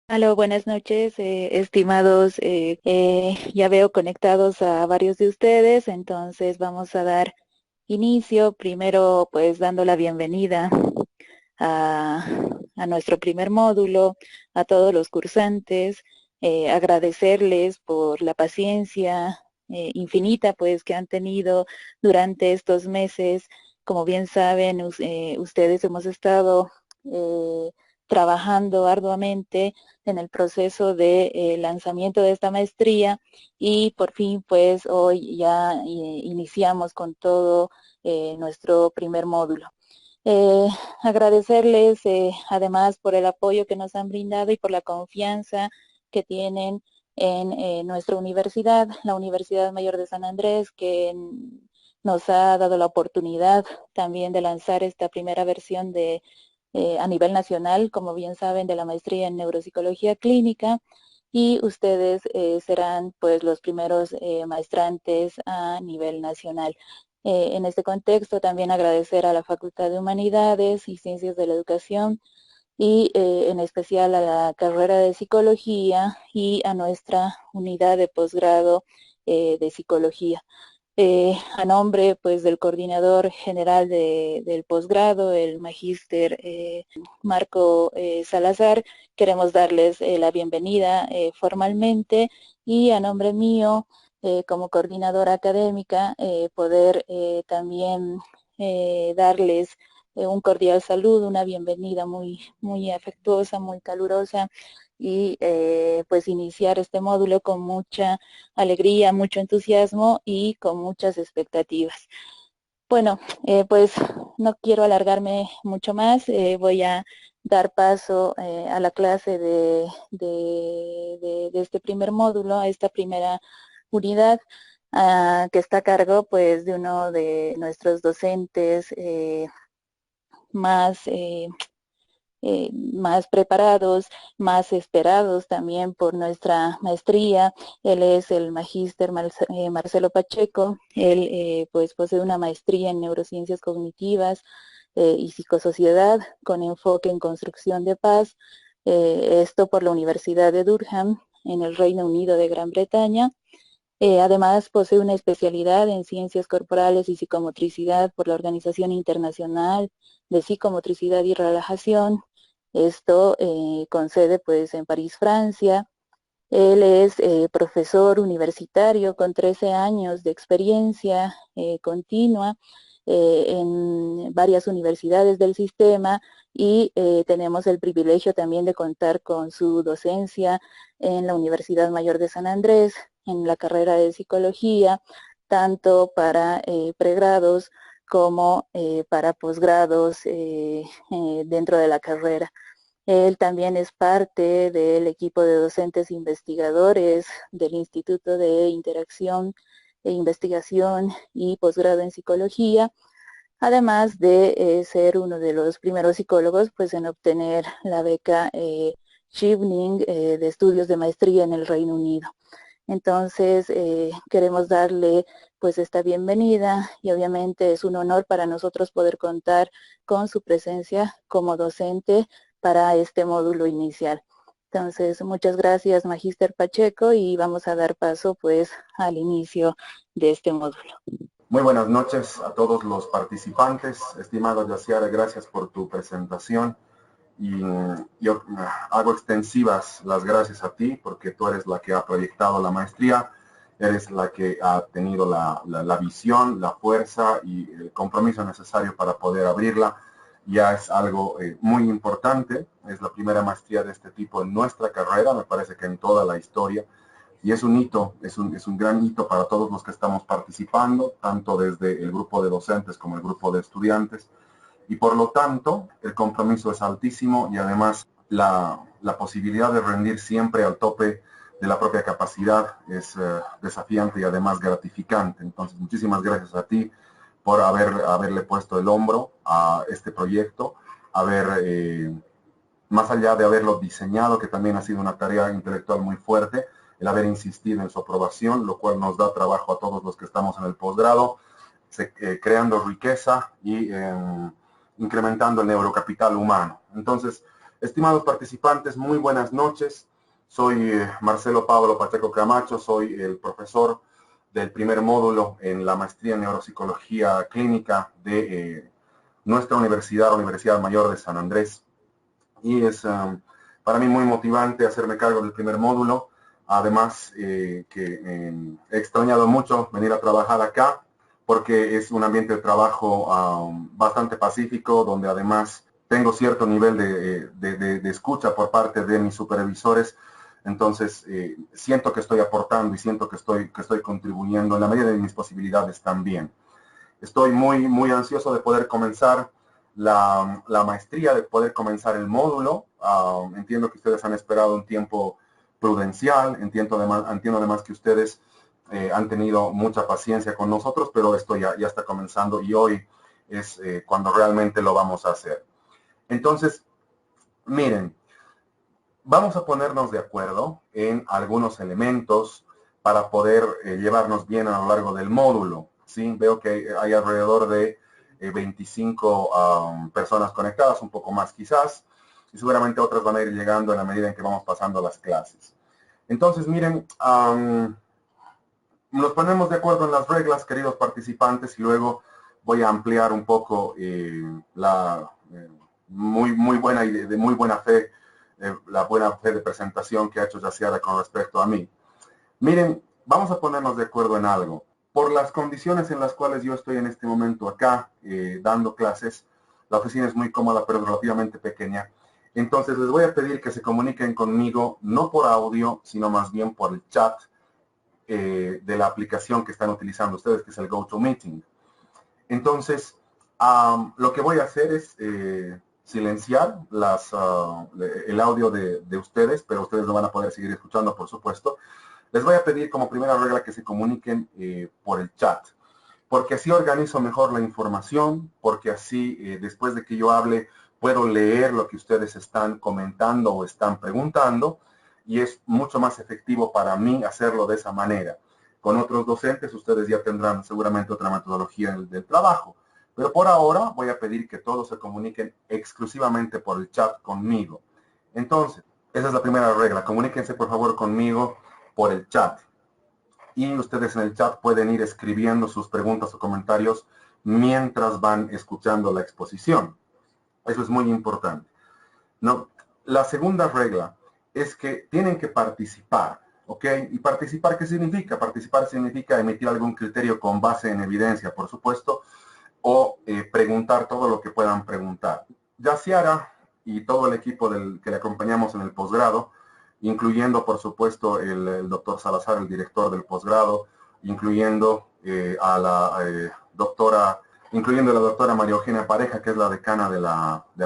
Aló, buenas noches, estimados. Ya veo conectados a varios de ustedes, entonces vamos a dar inicio. Primero, pues dando la bienvenida a, a nuestro primer módulo, a todos los cursantes, agradecerles por la paciencia infinita, pues, que han tenido durante estos meses. Como bien saben, ustedes hemos estado eh, trabajando arduamente en el proceso de lanzamiento de esta maestría y por fin pues hoy ya iniciamos con todo nuestro primer módulo. Eh, Agradecerles además por el apoyo que nos han brindado y por la confianza que tienen en nuestra universidad, la Universidad Mayor de San Andrés, que nos ha dado la oportunidad también de lanzar esta primera versión de a nivel nacional, como bien saben, de la maestría en neuropsicología clínica, y ustedes serán pues los primeros maestrantes a nivel nacional. En este contexto también agradecer a la Facultad de Humanidades y Ciencias de la Educación y en especial a la carrera de psicología y a nuestra unidad de posgrado de psicología. A nombre pues del coordinador general del posgrado, el magíster Marco Salazar, queremos darles la bienvenida formalmente y a nombre mío como coordinadora académica poder también darles un cordial saludo, una bienvenida muy afectuosa, muy calurosa y pues iniciar este módulo con mucha alegría, mucho entusiasmo y con muchas expectativas. Bueno, pues no quiero alargarme mucho más, voy a dar paso a la clase de este primer módulo, a esta primera unidad que está a cargo pues de uno de nuestros docentes más más preparados, más esperados también por nuestra maestría. Él es el magíster Marcelo Pacheco. Él pues posee una maestría en neurociencias cognitivas y psicosociedad con enfoque en construcción de paz. Esto por la Universidad de Durham en el Reino Unido de Gran Bretaña. Además, posee una especialidad en ciencias corporales y psicomotricidad por la Organización Internacional de Psicomotricidad y Relajación. Esto con sede pues en París, Francia. Él es profesor universitario con 13 años de experiencia continua en varias universidades del sistema y tenemos el privilegio también de contar con su docencia en la Universidad Mayor de San Andrés, en la carrera de psicología, tanto para pregrados como para posgrados dentro de la carrera. Él también es parte del equipo de docentes investigadores del Instituto de Interacción e Investigación y Posgrado en Psicología, además de ser uno de los primeros psicólogos pues, en obtener la beca Chevening de estudios de maestría en el Reino Unido. Entonces, queremos darle pues esta bienvenida y obviamente es un honor para nosotros poder contar con su presencia como docente para este módulo inicial. Entonces, muchas gracias, Magíster Pacheco, y vamos a dar paso pues al inicio de este módulo. Muy buenas noches a todos los participantes. Estimado Yaciara, gracias por tu presentación y yo hago extensivas las gracias a ti porque tú eres la que ha proyectado la maestría, eres la que ha tenido la visión, la fuerza y el compromiso necesario para poder abrirla. Ya es algo muy importante, es la primera maestría de este tipo en nuestra carrera, me parece que en toda la historia. Y es un hito, es un gran hito para todos los que estamos participando, tanto desde el grupo de docentes como el grupo de estudiantes. Y por lo tanto, el compromiso es altísimo y además la posibilidad de rendir siempre al tope de la propia capacidad es desafiante y además gratificante. Entonces, muchísimas gracias a ti por haberle puesto el hombro a este proyecto, más allá de haberlo diseñado, que también ha sido una tarea intelectual muy fuerte, el haber insistido en su aprobación, lo cual nos da trabajo a todos los que estamos en el posgrado, creando riqueza y incrementando el neurocapital humano. Entonces, Estimados participantes, muy buenas noches. Soy Marcelo Pablo Pacheco Camacho, soy el profesor del primer módulo en la maestría en neuropsicología clínica de nuestra universidad, la Universidad Mayor de San Andrés. Y es para mí muy motivante hacerme cargo del primer módulo. Además, que he extrañado mucho venir a trabajar acá, porque es un ambiente de trabajo bastante pacífico, donde además tengo cierto nivel de escucha por parte de mis supervisores. Entonces, siento que estoy aportando y siento que estoy contribuyendo en la medida de mis posibilidades también. Estoy muy ansioso de poder comenzar la maestría, de poder comenzar el módulo. Entiendo que ustedes han esperado un tiempo prudencial, entiendo además que ustedes han tenido mucha paciencia con nosotros, pero esto ya está comenzando y hoy es cuando realmente lo vamos a hacer. Entonces, miren, vamos a ponernos de acuerdo en algunos elementos para poder llevarnos bien a lo largo del módulo. ¿Sí? Veo que hay alrededor de 25 personas conectadas, un poco más quizás, y seguramente otras van a ir llegando en la medida en que vamos pasando las clases. Entonces, miren, nos ponemos de acuerdo en las reglas, queridos participantes, y luego voy a ampliar un poco la muy buena fe, la buena fe de presentación que ha hecho Yaciara con respecto a mí. Miren, vamos a ponernos de acuerdo en algo. Por las condiciones en las cuales yo estoy en este momento acá, dando clases, la oficina es muy cómoda, pero relativamente pequeña. Entonces les voy a pedir que se comuniquen conmigo, no por audio, sino más bien por el chat de la aplicación que están utilizando ustedes, que es el GoToMeeting. Entonces, lo que voy a hacer es silenciar el audio de ustedes, pero ustedes lo van a poder seguir escuchando, por supuesto. Les voy a pedir como primera regla que se comuniquen por el chat, porque así organizo mejor la información, porque así después de que yo hable puedo leer lo que ustedes están comentando o están preguntando, y es mucho más efectivo para mí hacerlo de esa manera. Con otros docentes ustedes ya tendrán seguramente otra metodología del trabajo, pero por ahora voy a pedir que todos se comuniquen exclusivamente por el chat conmigo. Entonces, esa es la primera regla, comuníquense por favor conmigo por el chat. Y ustedes en el chat pueden ir escribiendo sus preguntas o comentarios mientras van escuchando la exposición. Eso es muy importante. ¿No? La segunda regla es que tienen que participar, ¿ok? ¿Y participar qué significa? Participar significa emitir algún criterio con base en evidencia, por supuesto, o preguntar todo lo que puedan preguntar. Yaciara y todo el equipo que le acompañamos en el posgrado, incluyendo, por supuesto, el doctor Salazar, el director del posgrado, incluyendo a la doctora María Eugenia Pareja, que es la decana de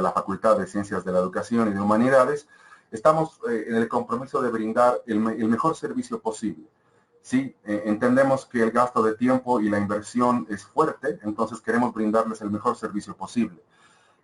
la Facultad de Ciencias de la Educación y de Humanidades, estamos en el compromiso de brindar el mejor servicio posible. Sí, entendemos que el gasto de tiempo y la inversión es fuerte, entonces queremos brindarles el mejor servicio posible.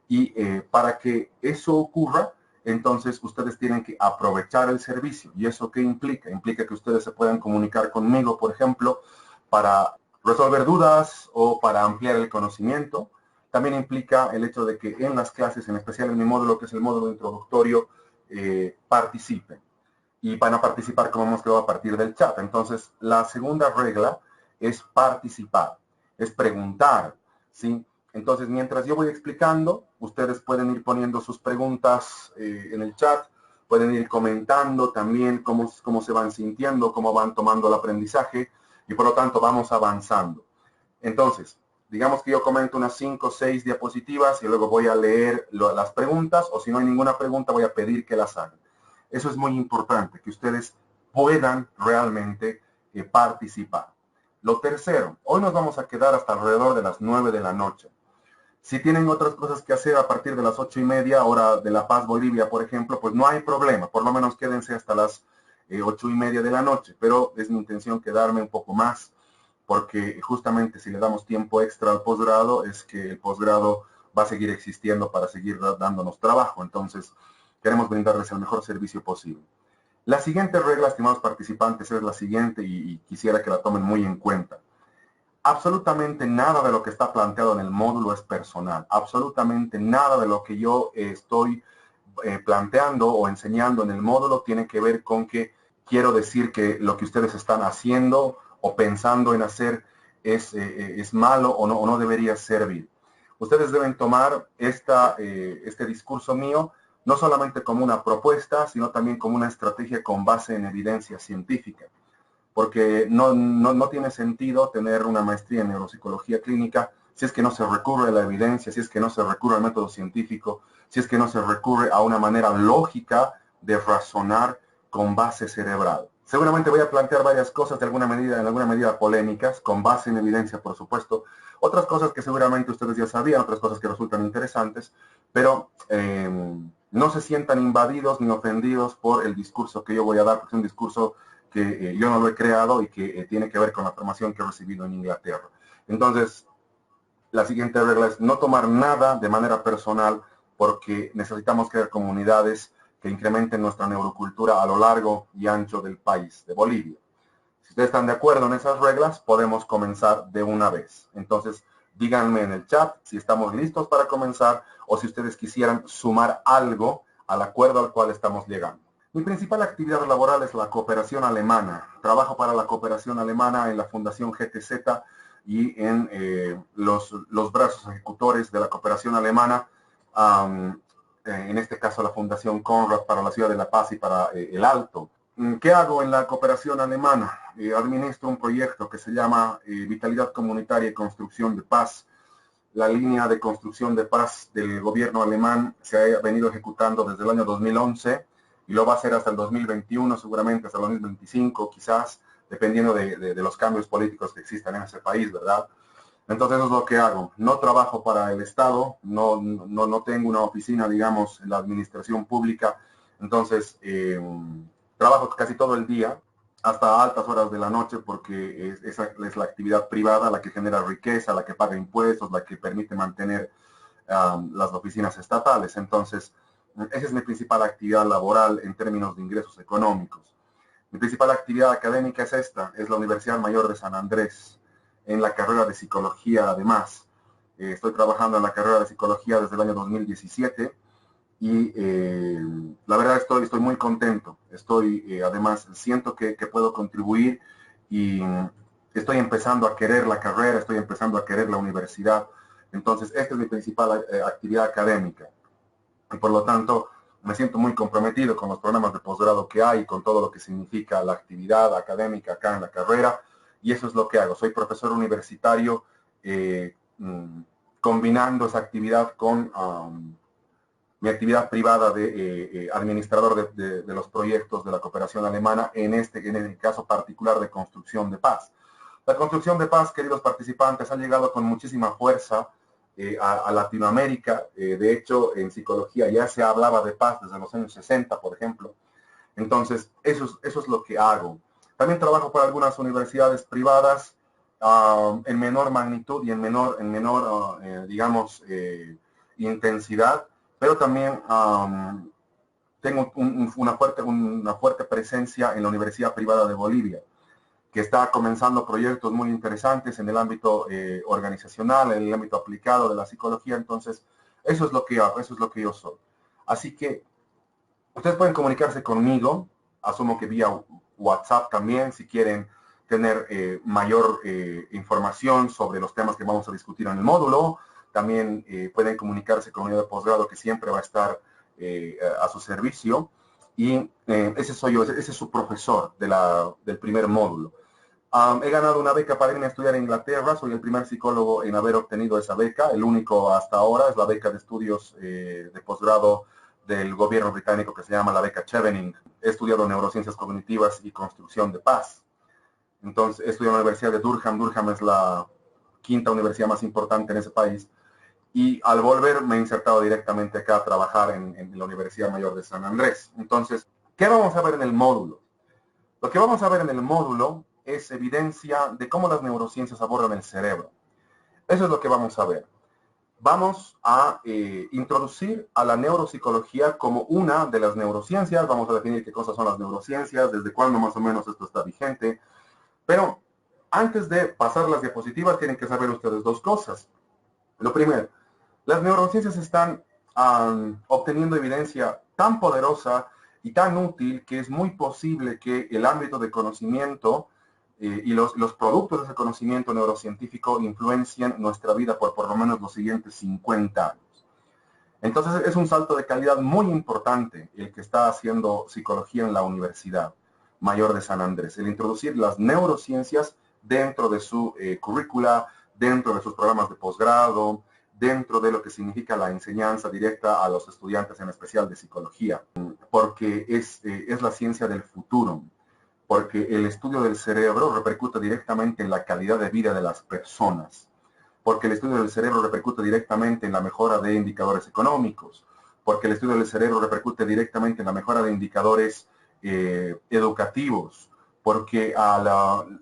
Y para que eso ocurra, entonces ustedes tienen que aprovechar el servicio. ¿Y eso qué implica? Implica que ustedes se puedan comunicar conmigo, por ejemplo, para resolver dudas o para ampliar el conocimiento. También implica el hecho de que en las clases, en especial en mi módulo, que es el módulo introductorio, participen. Y van a participar, como hemos quedado, a partir del chat. Entonces, la segunda regla es participar, es preguntar, ¿sí? Entonces, mientras yo voy explicando, ustedes pueden ir poniendo sus preguntas en el chat, pueden ir comentando también cómo se van sintiendo, cómo van tomando el aprendizaje, y por lo tanto vamos avanzando. Entonces, digamos que yo comento unas 5 o 6 diapositivas y luego voy a leer las preguntas, o si no hay ninguna pregunta voy a pedir que las hagan. Eso es muy importante, que ustedes puedan realmente participar. Lo tercero, hoy nos vamos a quedar hasta alrededor de las 9 de la noche. Si tienen otras cosas que hacer a partir de las 8:30, hora de La Paz, Bolivia, por ejemplo, pues no hay problema. Por lo menos quédense hasta las 8:30 de la noche. Pero es mi intención quedarme un poco más, porque justamente si le damos tiempo extra al posgrado, es que el posgrado va a seguir existiendo para seguir dándonos trabajo. Entonces, queremos brindarles el mejor servicio posible. La siguiente regla, estimados participantes, es la siguiente y quisiera que la tomen muy en cuenta. Absolutamente nada de lo que está planteado en el módulo es personal. Absolutamente nada de lo que yo estoy planteando o enseñando en el módulo tiene que ver con que quiero decir que lo que ustedes están haciendo o pensando en hacer es malo o no debería servir. Ustedes deben tomar este discurso mío no solamente como una propuesta, sino también como una estrategia con base en evidencia científica. Porque no tiene sentido tener una maestría en neuropsicología clínica si es que no se recurre a la evidencia, si es que no se recurre al método científico, si es que no se recurre a una manera lógica de razonar con base cerebral. Seguramente voy a plantear varias cosas en alguna medida polémicas, con base en evidencia, por supuesto. Otras cosas que seguramente ustedes ya sabían, otras cosas que resultan interesantes, pero no se sientan invadidos ni ofendidos por el discurso que yo voy a dar, porque es un discurso que yo no lo he creado y que tiene que ver con la formación que he recibido en Inglaterra. Entonces, la siguiente regla es no tomar nada de manera personal, porque necesitamos crear comunidades que incrementen nuestra neurocultura a lo largo y ancho del país, de Bolivia. Si ustedes están de acuerdo en esas reglas, podemos comenzar de una vez. Entonces, díganme en el chat si estamos listos para comenzar o si ustedes quisieran sumar algo al acuerdo al cual estamos llegando. Mi principal actividad laboral es la cooperación alemana. Trabajo para la cooperación alemana en la Fundación GTZ y en los brazos ejecutores de la cooperación alemana, en este caso la Fundación Conrad para la Ciudad de La Paz y para el Alto. ¿Qué hago en la cooperación alemana? Administro un proyecto que se llama Vitalidad Comunitaria y Construcción de Paz. La línea de construcción de paz del gobierno alemán se ha venido ejecutando desde el año 2011 y lo va a hacer hasta el 2021, seguramente hasta el 2025, quizás, dependiendo de los cambios políticos que existan en ese país, ¿verdad? Entonces eso es lo que hago. No trabajo para el Estado, no tengo una oficina, digamos, en la administración pública. Entonces, trabajo casi todo el día, hasta altas horas de la noche, porque esa es la actividad privada la que genera riqueza, la que paga impuestos, la que permite mantener las oficinas estatales. Entonces, esa es mi principal actividad laboral en términos de ingresos económicos. Mi principal actividad académica es esta, es la Universidad Mayor de San Andrés, en la carrera de psicología además. Estoy trabajando en la carrera de psicología desde el año 2017 y la verdad estoy muy contento. Además, siento que puedo contribuir y estoy empezando a querer la carrera, estoy empezando a querer la universidad. Entonces, esta es mi principal actividad académica. Y por lo tanto, me siento muy comprometido con los programas de posgrado que hay, con todo lo que significa la actividad académica acá en la carrera, y eso es lo que hago. Soy profesor universitario combinando esa actividad con mi actividad privada de administrador de los proyectos de la cooperación alemana, en el caso particular de construcción de paz. La construcción de paz, queridos participantes, ha llegado con muchísima fuerza a Latinoamérica. De hecho, en psicología ya se hablaba de paz desde los años 60, por ejemplo. Entonces, eso es lo que hago. También trabajo para algunas universidades privadas en menor magnitud y en menor digamos, intensidad, pero también tengo una fuerte presencia en la Universidad Privada de Bolivia, que está comenzando proyectos muy interesantes en el ámbito organizacional, en el ámbito aplicado de la psicología. Entonces, eso es lo que hago, eso es lo que yo soy. Así que ustedes pueden comunicarse conmigo, asumo que vía WhatsApp también, si quieren tener mayor información sobre los temas que vamos a discutir en el módulo. También pueden comunicarse con unidad de posgrado, que siempre va a estar a su servicio. Y ese soy yo, ese es su profesor del primer módulo. He ganado una beca para irme a estudiar en Inglaterra, soy el primer psicólogo en haber obtenido esa beca, el único hasta ahora, es la beca de estudios de posgrado del gobierno británico que se llama la beca Chevening. He estudiado neurociencias cognitivas y construcción de paz. Entonces, he estudiado en la Universidad de Durham. Durham es la quinta universidad más importante en ese país. Y al volver me he insertado directamente acá a trabajar en la Universidad Mayor de San Andrés. Entonces, ¿qué vamos a ver en el módulo? Lo que vamos a ver en el módulo es evidencia de cómo las neurociencias abordan el cerebro. Eso es lo que vamos a ver. Vamos a introducir a la neuropsicología como una de las neurociencias. Vamos a definir qué cosas son las neurociencias, desde cuándo más o menos esto está vigente. Pero antes de pasar las diapositivas, tienen que saber ustedes dos cosas. Lo primero, las neurociencias están obteniendo evidencia tan poderosa y tan útil que es muy posible que el ámbito de conocimiento y los productos de ese conocimiento neurocientífico influencien nuestra vida por lo menos los siguientes 50 años. Entonces es un salto de calidad muy importante el que está haciendo psicología en la Universidad Mayor de San Andrés, el introducir las neurociencias dentro de su currícula, dentro de sus programas de posgrado, dentro de lo que significa la enseñanza directa a los estudiantes, en especial de psicología, porque es la ciencia del futuro, porque el estudio del cerebro repercute directamente en la calidad de vida de las personas, porque el estudio del cerebro repercute directamente en la mejora de indicadores económicos, porque el estudio del cerebro repercute directamente en la mejora de indicadores educativos, porque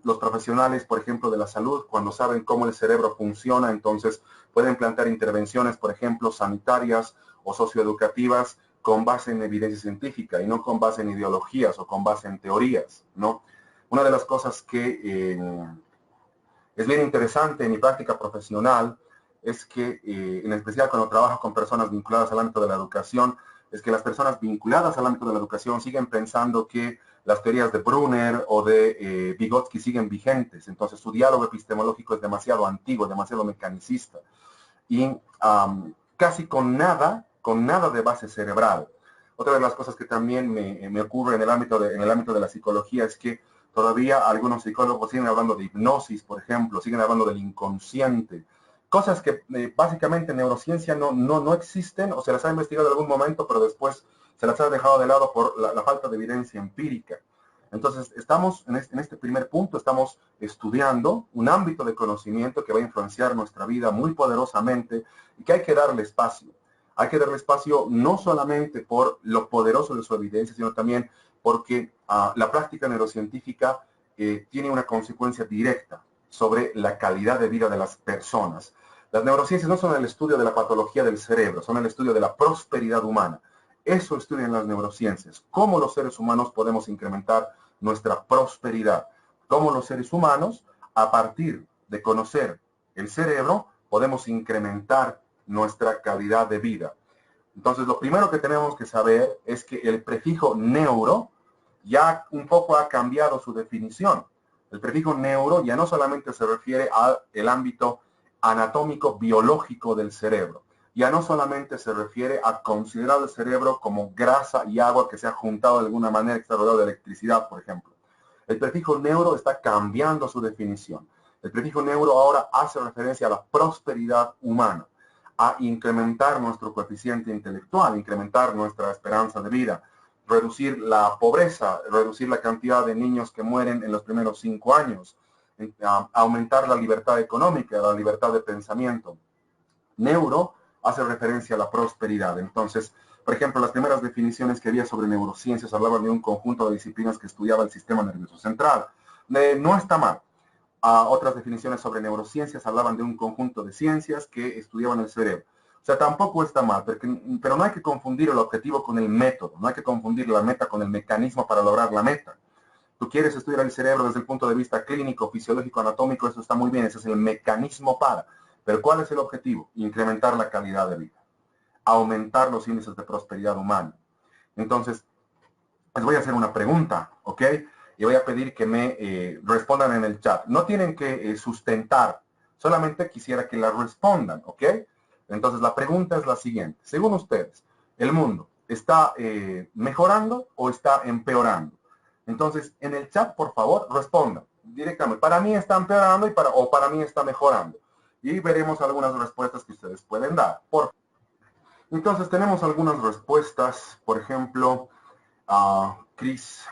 los profesionales, por ejemplo, de la salud, cuando saben cómo el cerebro funciona, entonces pueden plantear intervenciones, por ejemplo, sanitarias o socioeducativas con base en evidencia científica y no con base en ideologías o con base en teorías, ¿no? Una de las cosas que es bien interesante en mi práctica profesional es que, en especial cuando trabajo con personas vinculadas al ámbito de la educación, es que las personas vinculadas al ámbito de la educación siguen pensando que las teorías de Brunner o de Vygotsky siguen vigentes. Entonces su diálogo epistemológico es demasiado antiguo, demasiado mecanicista y casi con nada de base cerebral. Otra de las cosas que también me ocurre en el ámbito de la psicología es que todavía algunos psicólogos siguen hablando de hipnosis, por ejemplo, siguen hablando del inconsciente. Cosas que básicamente en neurociencia no existen o se las ha investigado en algún momento, pero después se las ha dejado de lado por la falta de evidencia empírica. Entonces, estamos en este primer punto, estamos estudiando un ámbito de conocimiento que va a influenciar nuestra vida muy poderosamente y que hay que darle espacio. Hay que darle espacio no solamente por lo poderoso de su evidencia, sino también porque la práctica neurocientífica tiene una consecuencia directa sobre la calidad de vida de las personas. Las neurociencias no son el estudio de la patología del cerebro, son el estudio de la prosperidad humana. Eso estudian las neurociencias, cómo los seres humanos podemos incrementar nuestra prosperidad, cómo los seres humanos, a partir de conocer el cerebro, podemos incrementar nuestra calidad de vida. Entonces, lo primero que tenemos que saber es que el prefijo neuro ya un poco ha cambiado su definición. El prefijo neuro ya no solamente se refiere al ámbito anatómico biológico del cerebro, ya no solamente se refiere a considerar el cerebro como grasa y agua que se ha juntado de alguna manera, que está rodeado de electricidad, por ejemplo. El prefijo neuro está cambiando su definición. El prefijo neuro ahora hace referencia a la prosperidad humana, a incrementar nuestro coeficiente intelectual, incrementar nuestra esperanza de vida, reducir la pobreza, reducir la cantidad de niños que mueren en los primeros 5 años, aumentar la libertad económica, la libertad de pensamiento. Neuro hace referencia a la prosperidad. Entonces, por ejemplo, las primeras definiciones que había sobre neurociencias hablaban de un conjunto de disciplinas que estudiaba el sistema nervioso central. No está mal. Otras definiciones sobre neurociencias hablaban de un conjunto de ciencias que estudiaban el cerebro. O sea, tampoco está mal, pero no hay que confundir el objetivo con el método, no hay que confundir la meta con el mecanismo para lograr la meta. Tú quieres estudiar el cerebro desde el punto de vista clínico, fisiológico, anatómico, eso está muy bien, ese es el mecanismo para. Pero ¿cuál es el objetivo? Incrementar la calidad de vida, aumentar los índices de prosperidad humana. Entonces, les voy a hacer una pregunta, ¿ok? Y voy a pedir que me respondan en el chat. No tienen que sustentar, solamente quisiera que la respondan, ¿ok? Entonces, la pregunta es la siguiente. Según ustedes, ¿el mundo está mejorando o está empeorando? Entonces, en el chat, por favor, respondan directamente. Para mí está empeorando o para mí está mejorando. Y veremos algunas respuestas que ustedes pueden dar. Entonces, tenemos algunas respuestas. Por ejemplo, Chris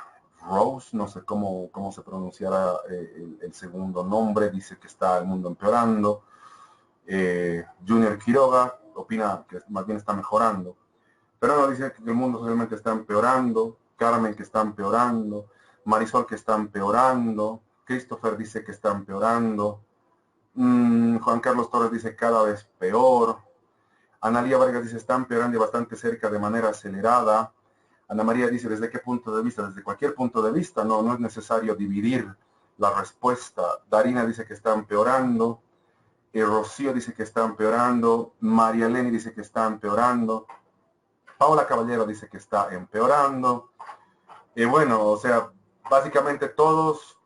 Rose, no sé cómo se pronunciará el segundo nombre, dice que está el mundo empeorando. Junior Quiroga opina que más bien está mejorando. Pero no, dice que el mundo realmente está empeorando. Carmen que está empeorando. Marisol que está empeorando. Christopher dice que está empeorando. Juan Carlos Torres dice cada vez peor. Analía Vargas dice está empeorando y bastante cerca de manera acelerada. Ana María dice, ¿desde qué punto de vista? Desde cualquier punto de vista, no es necesario dividir la respuesta. Darina dice que está empeorando. Rocío dice que está empeorando. María Eleni dice que está empeorando. Paula Caballero dice que está empeorando. Y bueno, o sea, básicamente todos,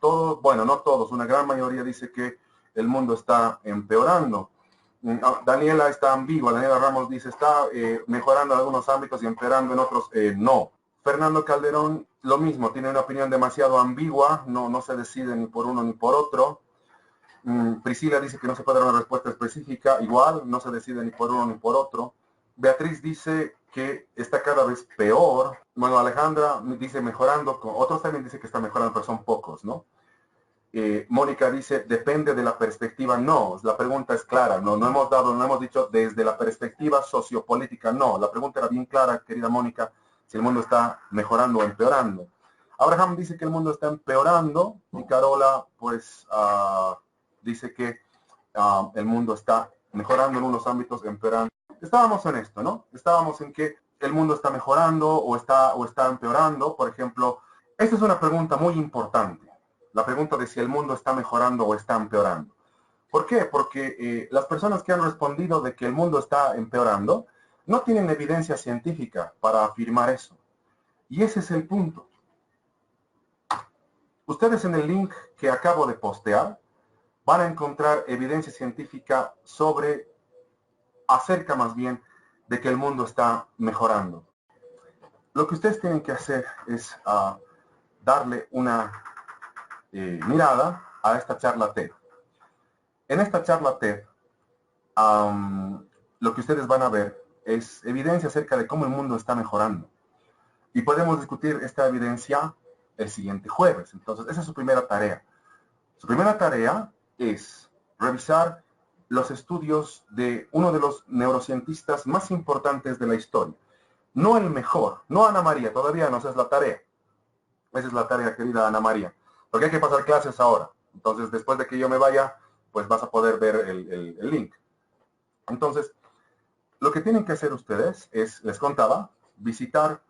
bueno, no todos, una gran mayoría dice que el mundo está empeorando. Daniela está ambigua, Daniela Ramos dice está mejorando en algunos ámbitos y empeorando en otros, no. Fernando Calderón, lo mismo, tiene una opinión demasiado ambigua, no se decide ni por uno ni por otro. Priscila dice que no se puede dar una respuesta específica, igual, no se decide ni por uno ni por otro. Beatriz dice que está cada vez peor. Bueno, Alejandra dice mejorando, otros también dicen que está mejorando, pero son pocos, ¿no? Mónica dice, depende de la perspectiva. No, la pregunta es clara, no hemos dicho desde la perspectiva sociopolítica, no. La pregunta era bien clara, querida Mónica, si el mundo está mejorando o empeorando. Abraham dice que el mundo está empeorando y Carola, pues, dice que el mundo está mejorando en unos ámbitos, empeorando. Estábamos en esto, ¿no? Estábamos en que el mundo está mejorando o está empeorando. Por ejemplo, esta es una pregunta muy importante. La pregunta de si el mundo está mejorando o está empeorando. ¿Por qué? Porque las personas que han respondido de que el mundo está empeorando no tienen evidencia científica para afirmar eso. Y ese es el punto. Ustedes en el link que acabo de postear van a encontrar evidencia científica acerca más bien de que el mundo está mejorando. Lo que ustedes tienen que hacer es darle una mirada a esta charla TED. En esta charla TED, lo que ustedes van a ver es evidencia acerca de cómo el mundo está mejorando. Y podemos discutir esta evidencia el siguiente jueves. Entonces, esa es su primera tarea. Su primera tarea es revisar los estudios de uno de los neurocientistas más importantes de la historia. No el mejor, no Ana María, todavía no, esa es la tarea. Esa es la tarea, querida Ana María. Porque hay que pasar clases ahora. Entonces, después de que yo me vaya, pues vas a poder ver el link. Entonces, lo que tienen que hacer ustedes es, les contaba, visitar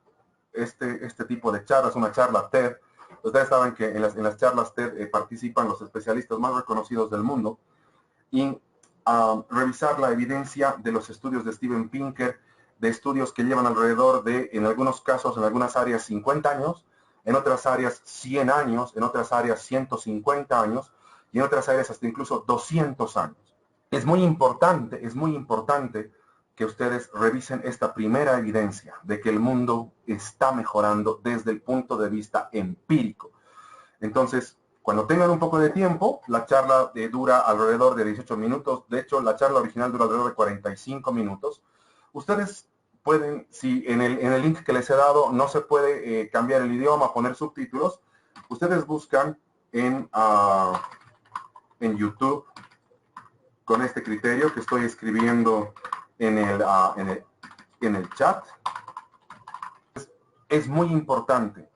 este tipo de charlas, una charla TED. Ustedes saben que en las charlas TED participan los especialistas más reconocidos del mundo y revisar la evidencia de los estudios de Steven Pinker, de estudios que llevan alrededor de, en algunos casos, en algunas áreas 50 años, en otras áreas 100 años, en otras áreas 150 años y en otras áreas hasta incluso 200 años. Es muy importante que ustedes revisen esta primera evidencia de que el mundo está mejorando desde el punto de vista empírico. Entonces, cuando tengan un poco de tiempo, la charla dura alrededor de 18 minutos. De hecho, la charla original dura alrededor de 45 minutos. Ustedes pueden, si en el link que les he dado no se puede cambiar el idioma, poner subtítulos, ustedes buscan en YouTube con este criterio que estoy escribiendo en el chat. Es muy importante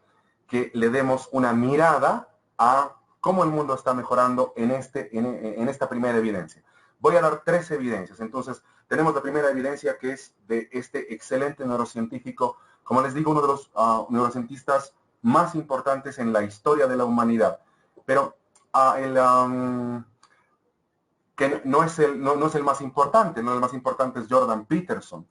que le demos una mirada a cómo el mundo está mejorando en esta primera evidencia. Voy a dar 3 evidencias. Entonces, tenemos la primera evidencia que es de este excelente neurocientífico, como les digo, uno de los neurocientistas más importantes en la historia de la humanidad. Pero que no es el más importante, no el más importante es Jordan Peterson.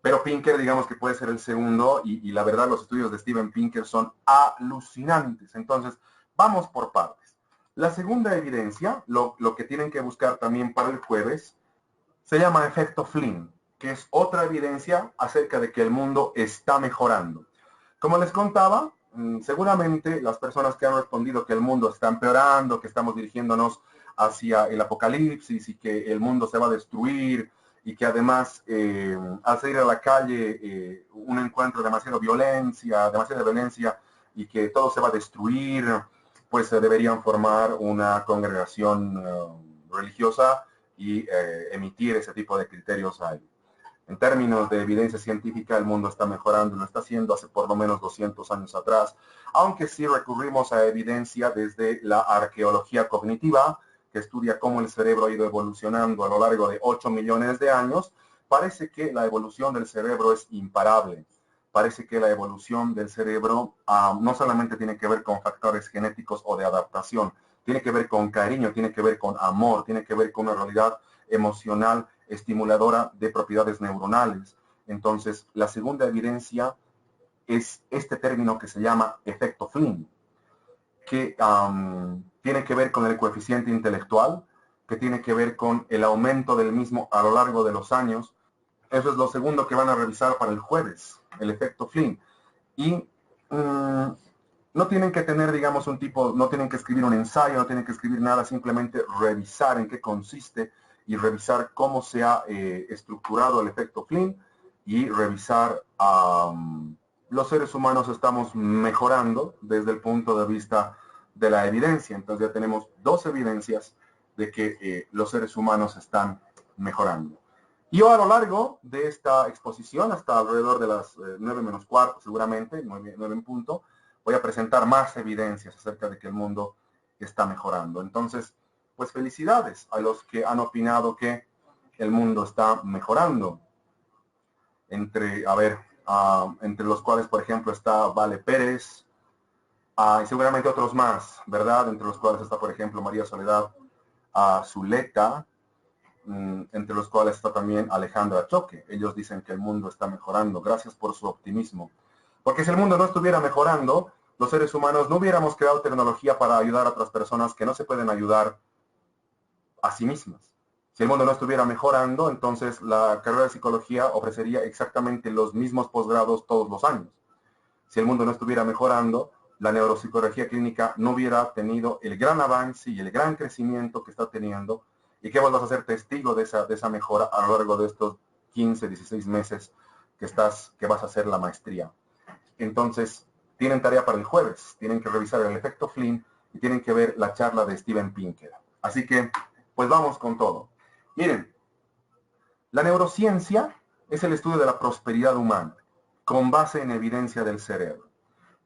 Pero Pinker, digamos que puede ser el segundo, y la verdad los estudios de Steven Pinker son alucinantes. Entonces, vamos por partes. La segunda evidencia, lo que tienen que buscar también para el jueves, se llama efecto Flynn, que es otra evidencia acerca de que el mundo está mejorando. Como les contaba, seguramente las personas que han respondido que el mundo está empeorando, que estamos dirigiéndonos hacia el apocalipsis y que el mundo se va a destruir, y que además al salir a la calle uno encuentra demasiada violencia y que todo se va a destruir, pues deberían formar una congregación religiosa y emitir ese tipo de criterios ahí. En términos de evidencia científica, el mundo está mejorando, lo está haciendo hace por lo menos 200 años atrás, aunque sí recurrimos a evidencia desde la arqueología cognitiva, que estudia cómo el cerebro ha ido evolucionando a lo largo de 8 millones de años. Parece que la evolución del cerebro es imparable. Parece que la evolución del cerebro no solamente tiene que ver con factores genéticos o de adaptación, tiene que ver con cariño, tiene que ver con amor, tiene que ver con una realidad emocional estimuladora de propiedades neuronales. Entonces, la segunda evidencia es este término que se llama efecto Flynn, que tiene que ver con el coeficiente intelectual, que tiene que ver con el aumento del mismo a lo largo de los años. Eso es lo segundo que van a revisar para el jueves, el efecto Flynn. Y no tienen que tener, digamos, no tienen que escribir un ensayo, no tienen que escribir nada, simplemente revisar en qué consiste y revisar cómo se ha estructurado el efecto Flynn y revisar los seres humanos estamos mejorando desde el punto de vista de la evidencia. Entonces ya tenemos dos evidencias de que los seres humanos están mejorando. Y yo a lo largo de esta exposición, hasta alrededor de las 9 menos cuarto seguramente, 9 en punto, voy a presentar más evidencias acerca de que el mundo está mejorando. Entonces, pues felicidades a los que han opinado que el mundo está mejorando. Entre los cuales, por ejemplo, está Vale Pérez, y seguramente otros más, ¿verdad? Entre los cuales está, por ejemplo, María Soledad Zuleta, entre los cuales está también Alejandra Choque. Ellos dicen que el mundo está mejorando. Gracias por su optimismo. Porque si el mundo no estuviera mejorando, los seres humanos no hubiéramos creado tecnología para ayudar a otras personas que no se pueden ayudar a sí mismas. Si el mundo no estuviera mejorando, entonces la carrera de psicología ofrecería exactamente los mismos posgrados todos los años. Si el mundo no estuviera mejorando, la neuropsicología clínica no hubiera tenido el gran avance y el gran crecimiento que está teniendo, y que vos vas a ser testigo de esa mejora a lo largo de estos 15, 16 meses que vas a hacer la maestría. Entonces, tienen tarea para el jueves, tienen que revisar el efecto Flynn y tienen que ver la charla de Steven Pinker. Así que, pues vamos con todo. Miren, la neurociencia es el estudio de la prosperidad humana, con base en evidencia del cerebro.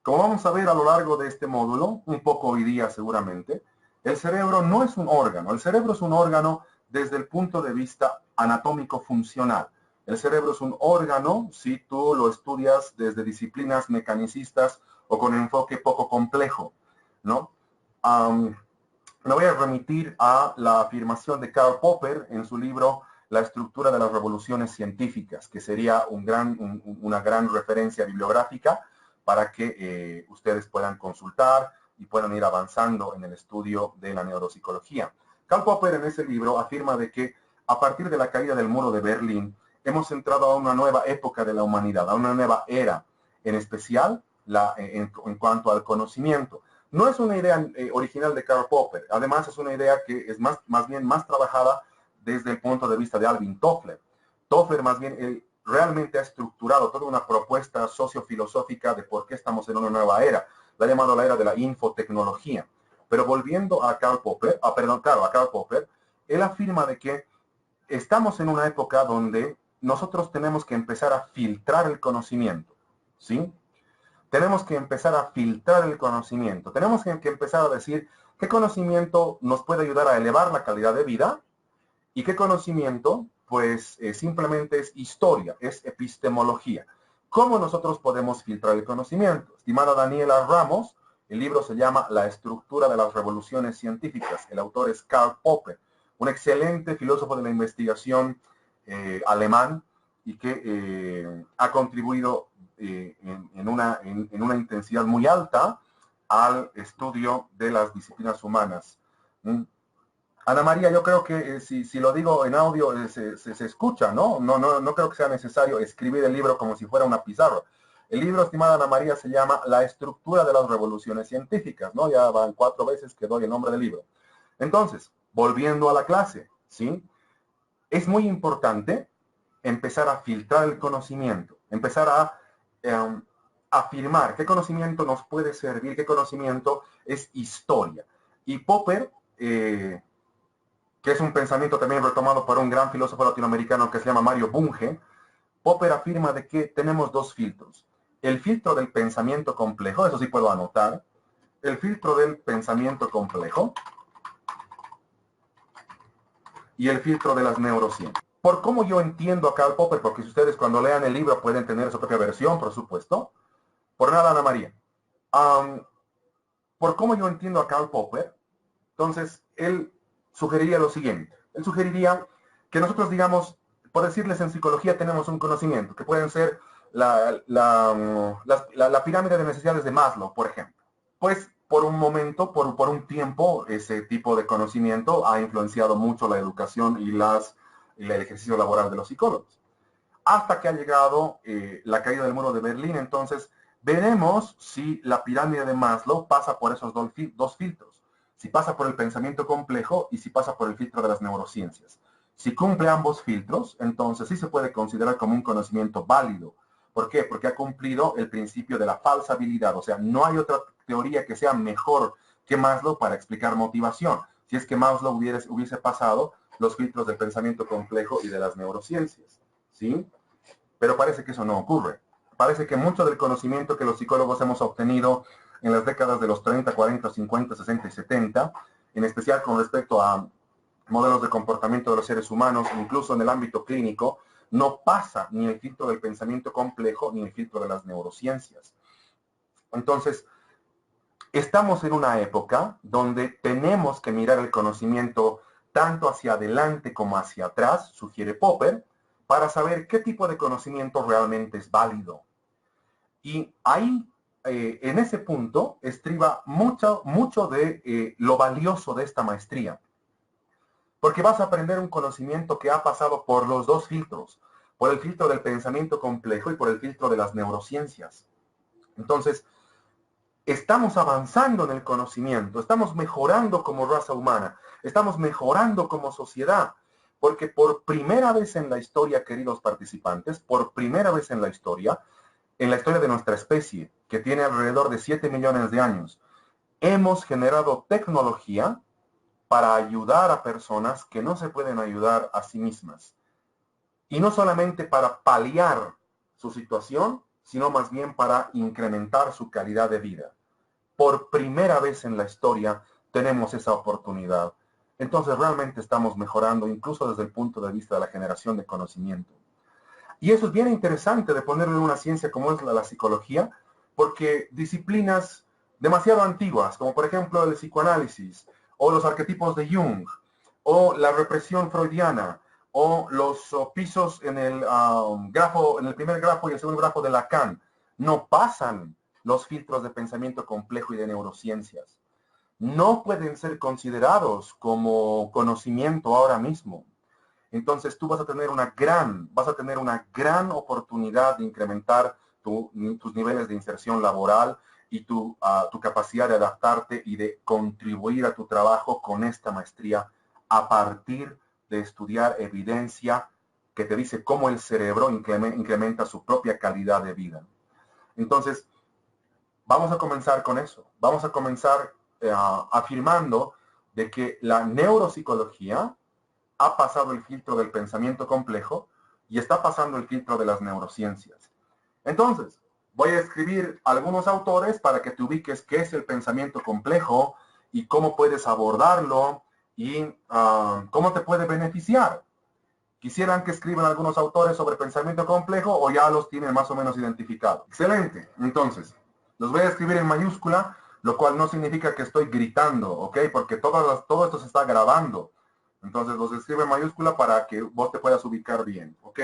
Como vamos a ver a lo largo de este módulo, un poco hoy día seguramente, el cerebro no es un órgano. El cerebro es un órgano desde el punto de vista anatómico funcional. El cerebro es un órgano si tú lo estudias desde disciplinas mecanicistas o con enfoque poco complejo, ¿no? Me voy a remitir a la afirmación de Karl Popper en su libro La estructura de las revoluciones científicas, que sería una gran referencia bibliográfica para que ustedes puedan consultar y puedan ir avanzando en el estudio de la neuropsicología. Karl Popper en ese libro afirma de que a partir de la caída del muro de Berlín hemos entrado a una nueva época de la humanidad, a una nueva era, en especial en cuanto al conocimiento. No es una idea original de Karl Popper, además es una idea que es más bien más trabajada desde el punto de vista de Alvin Toffler. Toffler más bien realmente ha estructurado toda una propuesta sociofilosófica de por qué estamos en una nueva era. La ha llamado la era de la infotecnología. Pero volviendo a Karl Popper, a Karl Popper, él afirma de que estamos en una época donde nosotros tenemos que empezar a filtrar el conocimiento, ¿sí? Tenemos que empezar a filtrar el conocimiento. Tenemos que empezar a decir qué conocimiento nos puede ayudar a elevar la calidad de vida y qué conocimiento pues simplemente es historia, es epistemología. ¿Cómo nosotros podemos filtrar el conocimiento? Estimada Daniela Ramos, el libro se llama La estructura de las revoluciones científicas. El autor es Karl Popper, un excelente filósofo de la investigación alemán y que ha contribuido en una intensidad muy alta al estudio de las disciplinas humanas. Ana María, yo creo que si lo digo en audio se escucha, ¿no? No creo que sea necesario escribir el libro como si fuera una pizarra. El libro, estimada Ana María, se llama La estructura de las revoluciones científicas, ¿no? Ya van 4 veces que doy el nombre del libro. Entonces, volviendo a la clase, ¿sí? Es muy importante empezar a filtrar el conocimiento, empezar a afirmar qué conocimiento nos puede servir, qué conocimiento es historia. Y Popper, que es un pensamiento también retomado por un gran filósofo latinoamericano que se llama Mario Bunge, Popper afirma de que tenemos 2 filtros. El filtro del pensamiento complejo, eso sí puedo anotar, el filtro del pensamiento complejo y el filtro de las neurociencias. Por cómo yo entiendo a Karl Popper, porque si ustedes cuando lean el libro pueden tener su propia versión, por supuesto, por nada, Ana María. Por cómo yo entiendo a Karl Popper, entonces él sugeriría lo siguiente. Él sugeriría que nosotros, digamos, por decirles, en psicología tenemos un conocimiento, que pueden ser la pirámide de necesidades de Maslow, por ejemplo. Pues por un momento, por un tiempo, ese tipo de conocimiento ha influenciado mucho la educación y el ejercicio laboral de los psicólogos. Hasta que ha llegado la caída del muro de Berlín, entonces veremos si la pirámide de Maslow pasa por esos dos filtros, si pasa por el pensamiento complejo y si pasa por el filtro de las neurociencias. Si cumple ambos filtros, entonces sí se puede considerar como un conocimiento válido. ¿Por qué? Porque ha cumplido el principio de la falsabilidad, o sea, no hay otra teoría que sea mejor que Maslow para explicar motivación. Si es que Maslow hubiese pasado los filtros del pensamiento complejo y de las neurociencias, ¿sí? Pero parece que eso no ocurre. Parece que mucho del conocimiento que los psicólogos hemos obtenido en las décadas de los 30, 40, 50, 60 y 70, en especial con respecto a modelos de comportamiento de los seres humanos, incluso en el ámbito clínico, no pasa ni el filtro del pensamiento complejo ni el filtro de las neurociencias. Entonces, estamos en una época donde tenemos que mirar el conocimiento tanto hacia adelante como hacia atrás, sugiere Popper, para saber qué tipo de conocimiento realmente es válido. Y ahí, en ese punto, estriba mucho de lo valioso de esta maestría. Porque vas a aprender un conocimiento que ha pasado por los dos filtros, por el filtro del pensamiento complejo y por el filtro de las neurociencias. Entonces, estamos avanzando en el conocimiento, estamos mejorando como raza humana, estamos mejorando como sociedad, porque por primera vez en la historia, queridos participantes, por primera vez en la historia de nuestra especie, que tiene alrededor de 7 millones de años, hemos generado tecnología para ayudar a personas que no se pueden ayudar a sí mismas. Y no solamente para paliar su situación, sino más bien para incrementar su calidad de vida. Por primera vez en la historia tenemos esa oportunidad. Entonces realmente estamos mejorando, incluso desde el punto de vista de la generación de conocimiento. Y eso es bien interesante de ponerlo en una ciencia como es la psicología, porque disciplinas demasiado antiguas, como por ejemplo el psicoanálisis, o los arquetipos de Jung, o la represión freudiana, o los pisos en el grafo, en el primer grafo y el segundo grafo de Lacan, no pasan los filtros de pensamiento complejo y de neurociencias. No pueden ser considerados como conocimiento ahora mismo. Entonces tú vas a tener una gran oportunidad de incrementar tus niveles de inserción laboral y tu capacidad de adaptarte y de contribuir a tu trabajo con esta maestría a partir de estudiar evidencia que te dice cómo el cerebro incrementa su propia calidad de vida. Entonces, vamos a comenzar con eso. Vamos a comenzar afirmando de que la neuropsicología ha pasado el filtro del pensamiento complejo y está pasando el filtro de las neurociencias. Entonces, voy a escribir algunos autores para que te ubiques qué es el pensamiento complejo y cómo puedes abordarlo y cómo te puede beneficiar. ¿Quisieran que escriban algunos autores sobre pensamiento complejo o ya los tienen más o menos identificados? Excelente. Entonces, los voy a escribir en mayúscula, lo cual no significa que estoy gritando, ¿ok? Porque todo esto se está grabando. Entonces los escribe en mayúscula para que vos te puedas ubicar bien, ¿ok?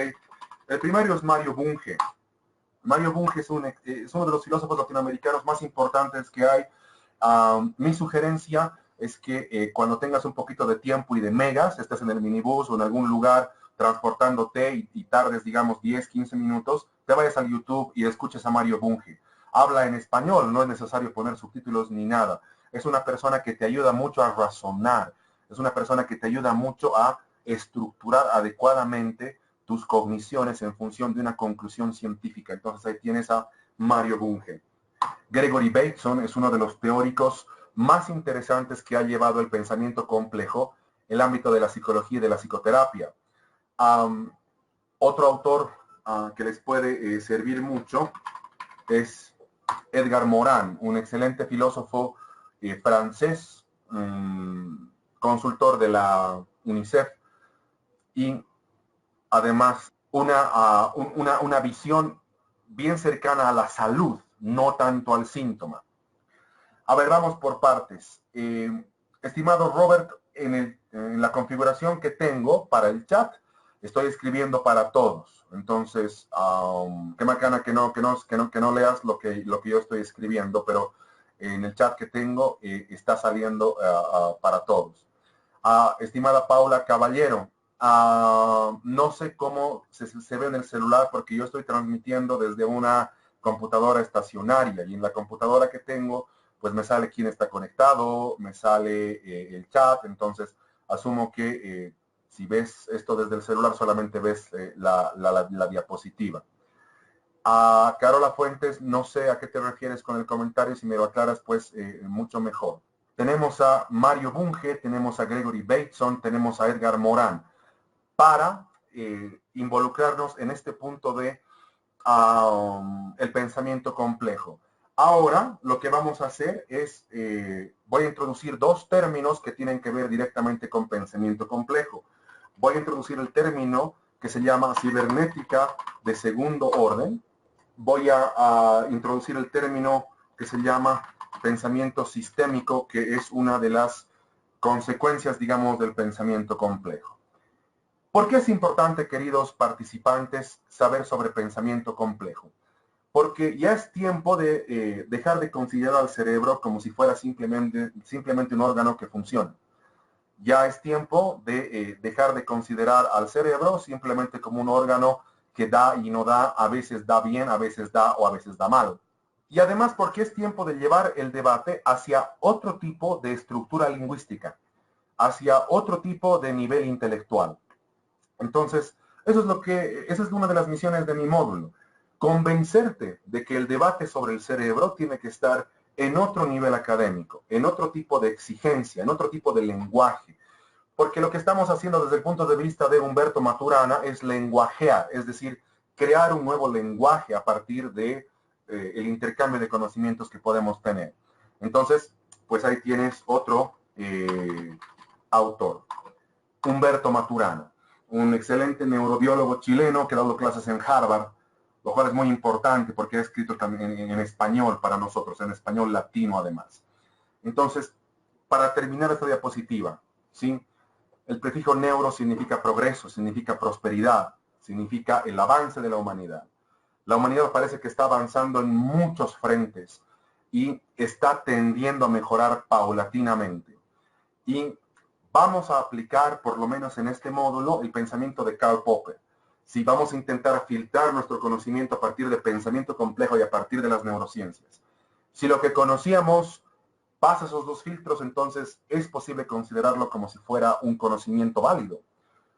El primero es Mario Bunge. Mario Bunge es uno de los filósofos latinoamericanos más importantes que hay. Mi sugerencia es que cuando tengas un poquito de tiempo y de megas, estés en el minibús o en algún lugar transportándote y tardes, digamos, 10, 15 minutos, te vayas al YouTube y escuches a Mario Bunge. Habla en español, no es necesario poner subtítulos ni nada. Es una persona que te ayuda mucho a razonar. Es una persona que te ayuda mucho a estructurar adecuadamente tus cogniciones en función de una conclusión científica. Entonces ahí tienes a Mario Bunge. Gregory Bateson es uno de los teóricos más interesantes que ha llevado el pensamiento complejo en el ámbito de la psicología y de la psicoterapia. Otro autor que les puede servir mucho es Edgar Morin, un excelente filósofo francés, consultor de la UNICEF y además una visión bien cercana a la salud, no tanto al síntoma. A ver, vamos por partes. Estimado Robert, en la configuración que tengo para el chat, Estoy escribiendo para todos. Entonces, qué bacana que no leas lo que yo estoy escribiendo, pero en el chat que tengo está saliendo para todos. Estimada Paula Caballero, no sé cómo se ve en el celular porque yo estoy transmitiendo desde una computadora estacionaria y en la computadora que tengo pues me sale quién está conectado, me sale el chat, entonces asumo que si ves esto desde el celular solamente ves la diapositiva. A Carola Fuentes, no sé a qué te refieres con el comentario, si me lo aclaras pues mucho mejor. Tenemos a Mario Bunge, tenemos a Gregory Bateson, tenemos a Edgar Morán, para involucrarnos en este punto de el pensamiento complejo. Ahora lo que vamos a hacer es, voy a introducir dos términos que tienen que ver directamente con pensamiento complejo. Voy a introducir el término que se llama cibernética de segundo orden. Voy a introducir el término que se llama pensamiento sistémico, que es una de las consecuencias, digamos, del pensamiento complejo. ¿Por qué es importante, queridos participantes, saber sobre pensamiento complejo? Porque ya es tiempo de dejar de considerar al cerebro como si fuera simplemente un órgano que funciona. Ya es tiempo de dejar de considerar al cerebro simplemente como un órgano que da y no da, a veces da bien, a veces da o a veces da mal. Y además porque es tiempo de llevar el debate hacia otro tipo de estructura lingüística, hacia otro tipo de nivel intelectual. Entonces, esa es una de las misiones de mi módulo, convencerte de que el debate sobre el cerebro tiene que estar en otro nivel académico, en otro tipo de exigencia, en otro tipo de lenguaje. Porque lo que estamos haciendo desde el punto de vista de Humberto Maturana es lenguajear, es decir, crear un nuevo lenguaje a partir de el intercambio de conocimientos que podemos tener. Entonces, pues ahí tienes otro autor, Humberto Maturana, un excelente neurobiólogo chileno que ha dado clases en Harvard, lo cual es muy importante porque ha escrito también en español para nosotros, en español latino además. Entonces, para terminar esta diapositiva, ¿sí? El prefijo neuro significa progreso, significa prosperidad, significa el avance de la humanidad. La humanidad parece que está avanzando en muchos frentes y está tendiendo a mejorar paulatinamente. Y vamos a aplicar, por lo menos en este módulo, el pensamiento de Karl Popper. Si vamos a intentar filtrar nuestro conocimiento a partir de pensamiento complejo y a partir de las neurociencias. Si lo que conocíamos pasa esos dos filtros, entonces es posible considerarlo como si fuera un conocimiento válido.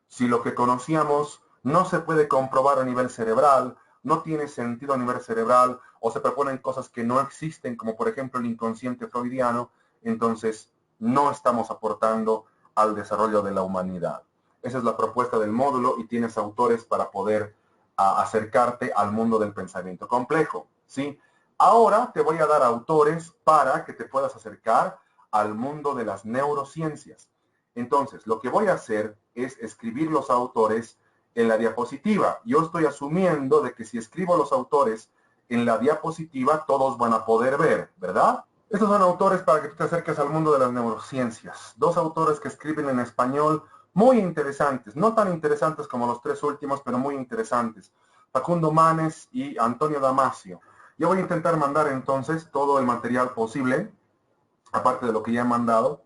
Si lo que conocíamos no se puede comprobar a nivel cerebral, no tiene sentido a nivel cerebral, o se proponen cosas que no existen, como por ejemplo el inconsciente freudiano, entonces no estamos aportando al desarrollo de la humanidad. Esa es la propuesta del módulo y tienes autores para poder acercarte al mundo del pensamiento complejo, ¿sí? Ahora te voy a dar autores para que te puedas acercar al mundo de las neurociencias. Entonces, lo que voy a hacer es escribir los autores en la diapositiva. Yo estoy asumiendo de que si escribo los autores en la diapositiva, todos van a poder ver, ¿verdad? Estos son autores para que tú te acerques al mundo de las neurociencias. Dos autores que escriben en español muy interesantes, no tan interesantes como los tres últimos, pero muy interesantes. Facundo Manes y Antonio Damasio. Yo voy a intentar mandar entonces todo el material posible, aparte de lo que ya he mandado,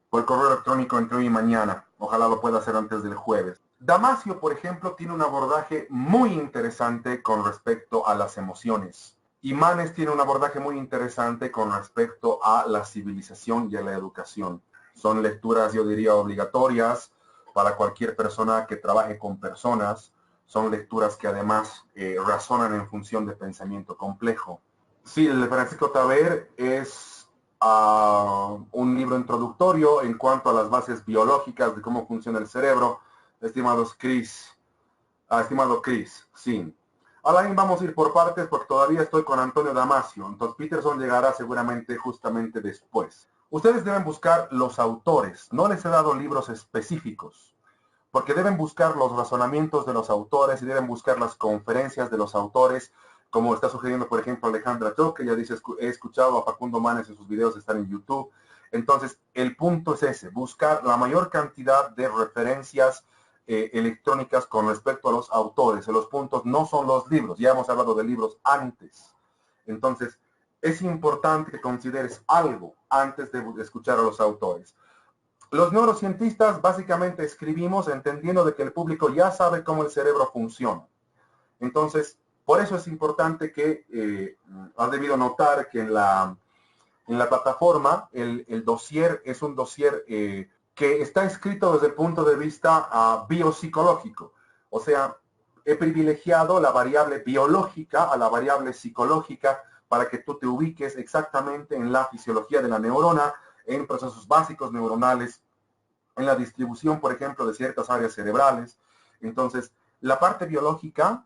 por correo electrónico entre hoy y mañana. Ojalá lo pueda hacer antes del jueves. Damasio, por ejemplo, tiene un abordaje muy interesante con respecto a las emociones. Y Manes tiene un abordaje muy interesante con respecto a la civilización y a la educación. Son lecturas, yo diría, obligatorias para cualquier persona que trabaje con personas. Son lecturas que además razonan en función de pensamiento complejo. Sí, el de Francisco Taver es un libro introductorio en cuanto a las bases biológicas de cómo funciona el cerebro. Estimado Chris, sí. Ahora bien, vamos a ir por partes porque todavía estoy con Antonio Damasio. Entonces Peterson llegará seguramente justamente después. Ustedes deben buscar los autores. No les he dado libros específicos, porque deben buscar los razonamientos de los autores y deben buscar las conferencias de los autores, como está sugiriendo, por ejemplo, Alejandra Choc, que ella dice, he escuchado a Facundo Manes en sus videos, están en YouTube. Entonces, el punto es ese, buscar la mayor cantidad de referencias electrónicas con respecto a los autores. Los puntos no son los libros, ya hemos hablado de libros antes. Entonces, es importante que consideres algo antes de escuchar a los autores. Los neurocientistas básicamente escribimos entendiendo de que el público ya sabe cómo el cerebro funciona. Entonces, por eso es importante que has debido notar que en la plataforma el dossier es un dossier que está escrito desde el punto de vista biopsicológico. O sea, he privilegiado la variable biológica a la variable psicológica para que tú te ubiques exactamente en la fisiología de la neurona, en procesos básicos neuronales, en la distribución, por ejemplo, de ciertas áreas cerebrales. Entonces, la parte biológica,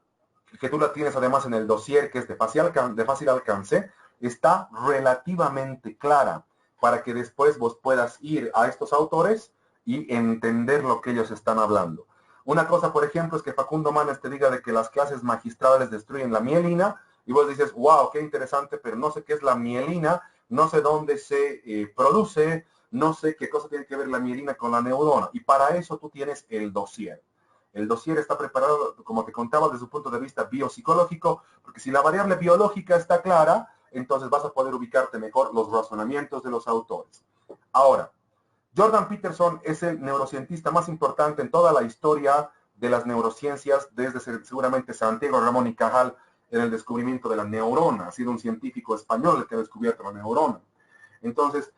que tú la tienes además en el dossier, que es de fácil alcance, está relativamente clara para que después vos puedas ir a estos autores y entender lo que ellos están hablando. Una cosa, por ejemplo, es que Facundo Manes te diga de que las clases magistrales destruyen la mielina y vos dices, wow, qué interesante, pero no sé qué es la mielina, no sé dónde se produce, no sé qué cosa tiene que ver la mielina con la neurona. Y para eso tú tienes el dossier. El dossier está preparado, como te contaba, desde un punto de vista biopsicológico, porque si la variable biológica está clara, entonces vas a poder ubicarte mejor los razonamientos de los autores. Ahora, Jordan Peterson es el neurocientista más importante en toda la historia de las neurociencias, desde seguramente Santiago Ramón y Cajal en el descubrimiento de la neurona. Ha sido un científico español el que ha descubierto la neurona. Entonces,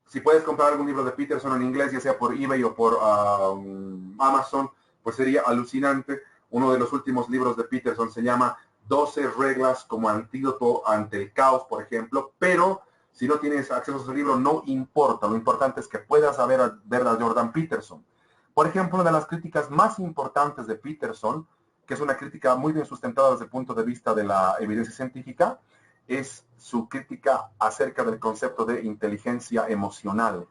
si puedes comprar algún libro de Peterson en inglés, ya sea por eBay o por Amazon, pues sería alucinante. Uno de los últimos libros de Peterson se llama 12 reglas como antídoto ante el caos, por ejemplo, pero si no tienes acceso a ese libro, no importa. Lo importante es que puedas ver a Jordan Peterson. Por ejemplo, una de las críticas más importantes de Peterson, que es una crítica muy bien sustentada desde el punto de vista de la evidencia científica, es su crítica acerca del concepto de inteligencia emocional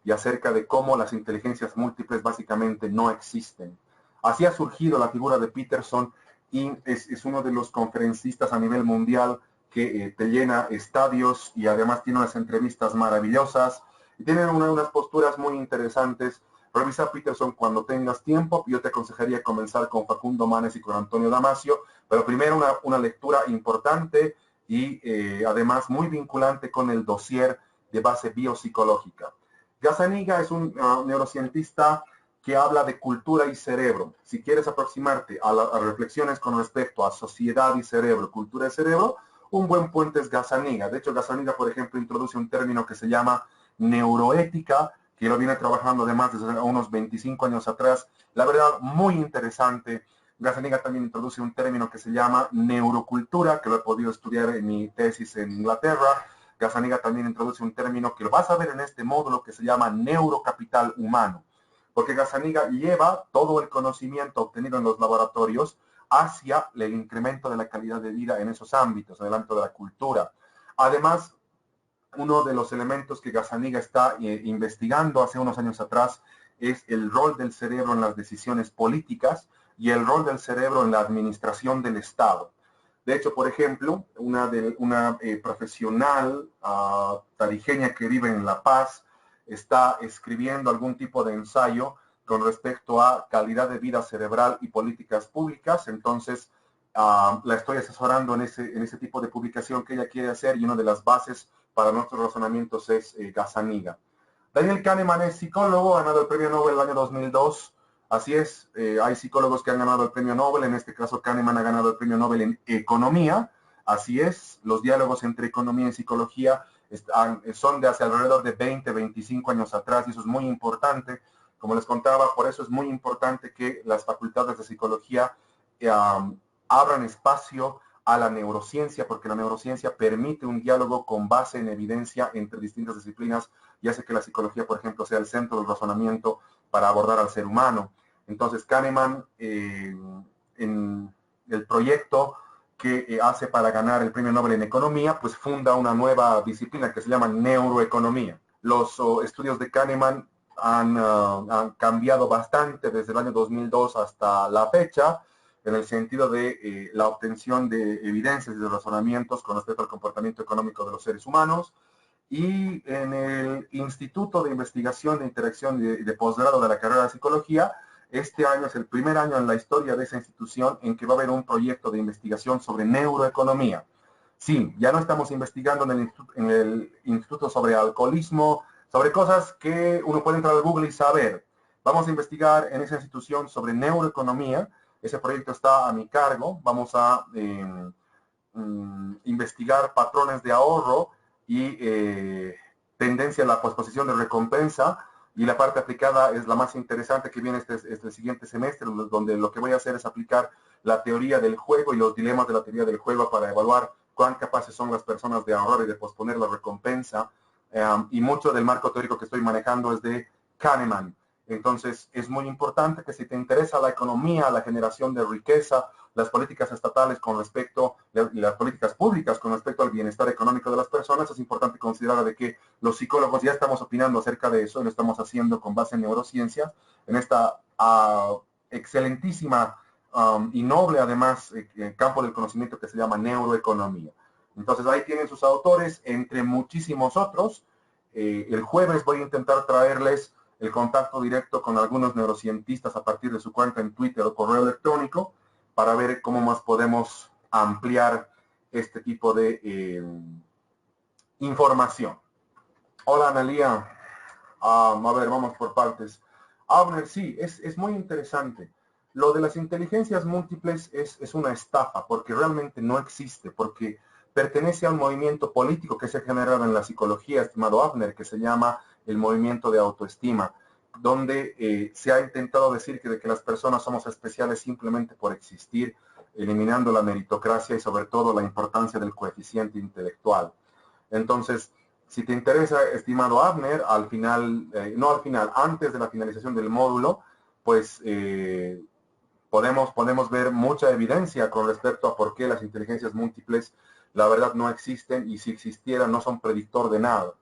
y acerca de cómo las inteligencias múltiples básicamente no existen. Así ha surgido la figura de Peterson y es uno de los conferencistas a nivel mundial que te llena estadios y además tiene unas entrevistas maravillosas y tiene unas posturas muy interesantes. Revisa Peterson cuando tengas tiempo. Yo te aconsejaría comenzar con Facundo Manes y con Antonio Damasio, pero primero una lectura importante y además muy vinculante con el dossier de base biopsicológica. Gazzaniga es un neurocientista que habla de cultura y cerebro. Si quieres aproximarte a reflexiones con respecto a sociedad y cerebro, cultura y cerebro, un buen puente es Gazzaniga. De hecho, Gazzaniga, por ejemplo, introduce un término que se llama neuroética, que lo viene trabajando además desde unos 25 años atrás. La verdad, muy interesante. Gazzaniga también introduce un término que se llama neurocultura, que lo he podido estudiar en mi tesis en Inglaterra. Gazzaniga también introduce un término que lo vas a ver en este módulo que se llama neurocapital humano, porque Gazzaniga lleva todo el conocimiento obtenido en los laboratorios hacia el incremento de la calidad de vida en esos ámbitos, en el ámbito de la cultura. Además, uno de los elementos que Gazzaniga está investigando hace unos años atrás es el rol del cerebro en las decisiones políticas y el rol del cerebro en la administración del Estado. De hecho, por ejemplo, una profesional tarijeña que vive en La Paz está escribiendo algún tipo de ensayo con respecto a calidad de vida cerebral y políticas públicas. Entonces, la estoy asesorando en ese tipo de publicación que ella quiere hacer y una de las bases para nuestros razonamientos es Gazzaniga. Daniel Kahneman es psicólogo, ha ganado el premio Nobel el año 2002. Así es, hay psicólogos que han ganado el premio Nobel, en este caso Kahneman ha ganado el premio Nobel en economía. Así es, los diálogos entre economía y psicología son de hace alrededor de 20, 25 años atrás y eso es muy importante. Como les contaba, por eso es muy importante que las facultades de psicología abran espacio a la neurociencia, porque la neurociencia permite un diálogo con base en evidencia entre distintas disciplinas y hace que la psicología, por ejemplo, sea el centro del razonamiento para abordar al ser humano. Entonces, Kahneman, en el proyecto que hace para ganar el premio Nobel en economía, pues funda una nueva disciplina que se llama neuroeconomía. Los estudios de Kahneman han cambiado bastante desde el año 2002 hasta la fecha, en el sentido de la obtención de evidencias y de razonamientos con respecto al comportamiento económico de los seres humanos. y en el Instituto de Investigación de Interacción y de Posgrado de la carrera de Psicología, este año es el primer año en la historia de esa institución en que va a haber un proyecto de investigación sobre neuroeconomía. Sí, ya no estamos investigando en el instituto sobre alcoholismo, sobre cosas que uno puede entrar al Google y saber. Vamos a investigar en esa institución sobre neuroeconomía. Ese proyecto está a mi cargo. Vamos a investigar patrones de ahorro y tendencia a la posposición de recompensa, y la parte aplicada es la más interesante que viene este siguiente semestre, donde lo que voy a hacer es aplicar la teoría del juego y los dilemas de la teoría del juego para evaluar cuán capaces son las personas de ahorrar y de posponer la recompensa, y mucho del marco teórico que estoy manejando es de Kahneman. Entonces es muy importante que si te interesa la economía, la generación de riqueza, las políticas estatales con respecto, y las políticas públicas con respecto al bienestar económico de las personas, es importante considerar de que los psicólogos ya estamos opinando acerca de eso y lo estamos haciendo con base en neurociencias, en esta excelentísima y noble además campo del conocimiento que se llama neuroeconomía. Entonces ahí tienen sus autores, entre muchísimos otros. El jueves voy a intentar traerles el contacto directo con algunos neurocientistas a partir de su cuenta en Twitter o correo electrónico, para ver cómo más podemos ampliar este tipo de información. Hola, Analia. A ver, vamos por partes. Abner, sí, es muy interesante. Lo de las inteligencias múltiples es una estafa, porque realmente no existe, porque pertenece a un movimiento político que se ha generado en la psicología, estimado Abner, que se llama el movimiento de autoestima, donde se ha intentado decir que las personas somos especiales simplemente por existir, eliminando la meritocracia y sobre todo la importancia del coeficiente intelectual. Entonces, si te interesa, estimado Abner, al final, no al final, antes de la finalización del módulo, pues podemos ver mucha evidencia con respecto a por qué las inteligencias múltiples, la verdad, no existen, y si existieran no son predictor de nada.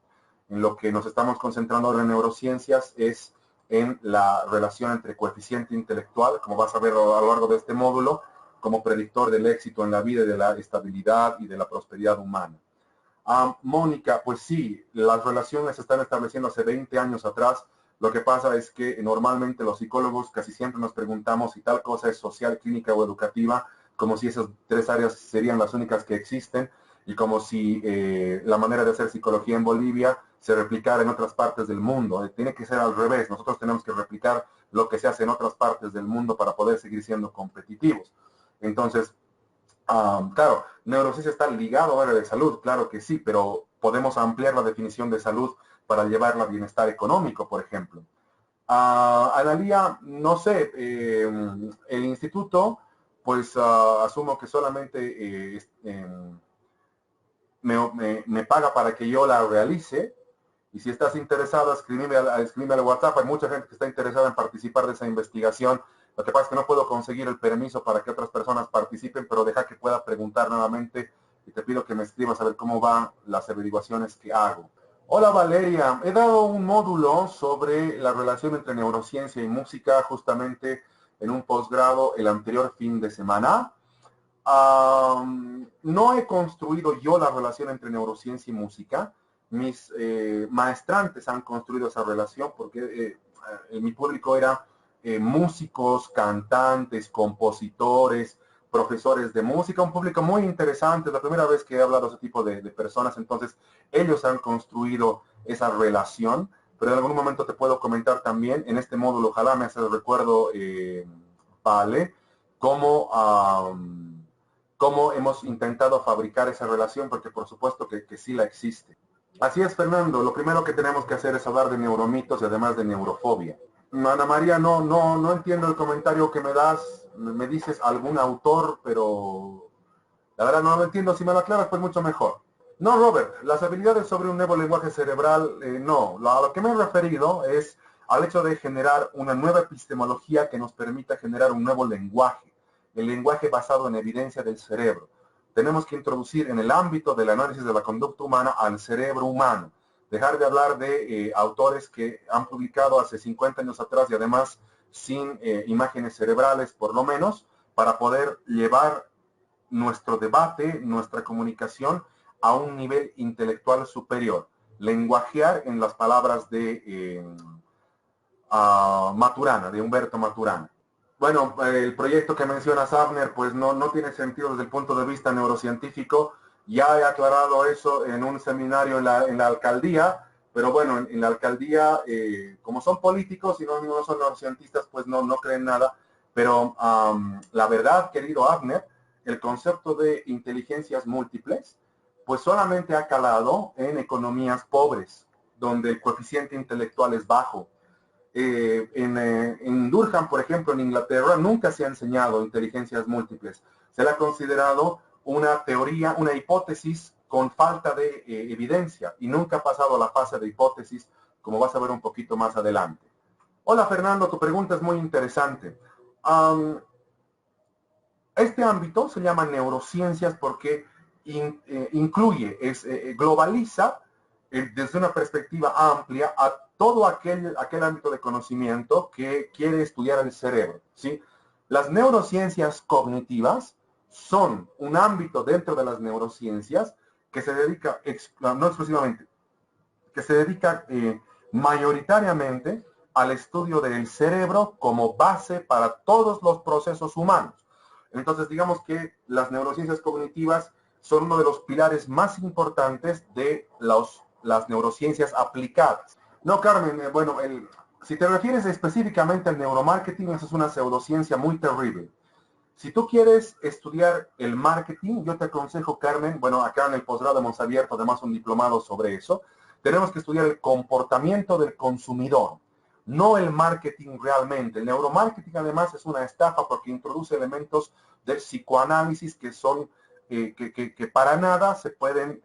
En lo que nos estamos concentrando ahora en neurociencias es en la relación entre coeficiente intelectual, como vas a ver a lo largo de este módulo, como predictor del éxito en la vida y de la estabilidad y de la prosperidad humana. Mónica, pues sí, las relaciones se están estableciendo hace 20 años atrás. Lo que pasa es que normalmente los psicólogos casi siempre nos preguntamos si tal cosa es social, clínica o educativa, como si esas tres áreas serían las únicas que existen, y como si la manera de hacer psicología en Bolivia se replicara en otras partes del mundo. Tiene que ser al revés. Nosotros tenemos que replicar lo que se hace en otras partes del mundo para poder seguir siendo competitivos. Entonces, claro, neurociencia está ligado a área de salud, claro que sí, pero podemos ampliar la definición de salud para llevarla a bienestar económico, por ejemplo. Analía, no sé, el instituto, pues asumo que solamente me paga para que yo la realice, y si estás interesado, escríbeme al WhatsApp. Hay mucha gente que está interesada en participar de esa investigación. Lo que pasa es que no puedo conseguir el permiso para que otras personas participen, pero deja que pueda preguntar nuevamente, y te pido que me escribas a ver cómo van las averiguaciones que hago. Hola Valeria, he dado un módulo sobre la relación entre neurociencia y música justamente en un posgrado el anterior fin de semana. No he construido yo la relación entre neurociencia y música. Mis maestrantes han construido esa relación, porque mi público era músicos, cantantes, compositores, profesores de música, un público muy interesante. Es la primera vez que he hablado de ese tipo de personas. Entonces ellos han construido esa relación, pero en algún momento te puedo comentar también en este módulo, ojalá me hace el recuerdo, vale, cómo hemos intentado fabricar esa relación, porque por supuesto que sí la existe. Así es, Fernando. Lo primero que tenemos que hacer es hablar de neuromitos y además de neurofobia. Ana María, no entiendo el comentario que me das. Me dices algún autor, pero la verdad no lo entiendo. Si me lo aclaras, pues mucho mejor. No, Robert, las habilidades sobre un nuevo lenguaje cerebral, no. A lo que me he referido es al hecho de generar una nueva epistemología que nos permita generar un nuevo lenguaje, el lenguaje basado en evidencia del cerebro. Tenemos que introducir en el ámbito del análisis de la conducta humana al cerebro humano. Dejar de hablar de autores que han publicado hace 50 años atrás y además sin imágenes cerebrales, por lo menos, para poder llevar nuestro debate, nuestra comunicación a un nivel intelectual superior. lenguajear en las palabras de Maturana, de Humberto Maturana. Bueno, el proyecto que mencionas, Abner, pues no tiene sentido desde el punto de vista neurocientífico. Ya he aclarado eso en un seminario en la alcaldía, pero bueno, en la alcaldía, como son políticos y no son neurocientistas, pues no creen nada. Pero la verdad, querido Abner, el concepto de inteligencias múltiples, pues solamente ha calado en economías pobres, donde el coeficiente intelectual es bajo. En Durham, por ejemplo, en Inglaterra, nunca se ha enseñado inteligencias múltiples. Se le ha considerado una teoría, una hipótesis con falta de evidencia y nunca ha pasado a la fase de hipótesis, como vas a ver un poquito más adelante. Hola Fernando, tu pregunta es muy interesante. Este ámbito se llama neurociencias porque incluye, globaliza desde una perspectiva amplia a todo aquel ámbito de conocimiento que quiere estudiar el cerebro, ¿sí? Las neurociencias cognitivas son un ámbito dentro de las neurociencias que se dedica, no exclusivamente, que se dedica mayoritariamente al estudio del cerebro como base para todos los procesos humanos. Entonces, digamos que las neurociencias cognitivas son uno de los pilares más importantes de las neurociencias aplicadas. No, Carmen, bueno, si te refieres específicamente al neuromarketing, esa es una pseudociencia muy terrible. Si tú quieres estudiar el marketing, yo te aconsejo, Carmen, bueno, acá en el posgrado hemos abierto además un diplomado sobre eso, tenemos que estudiar el comportamiento del consumidor, no el marketing realmente. El neuromarketing además es una estafa porque introduce elementos del psicoanálisis que son, que para nada se pueden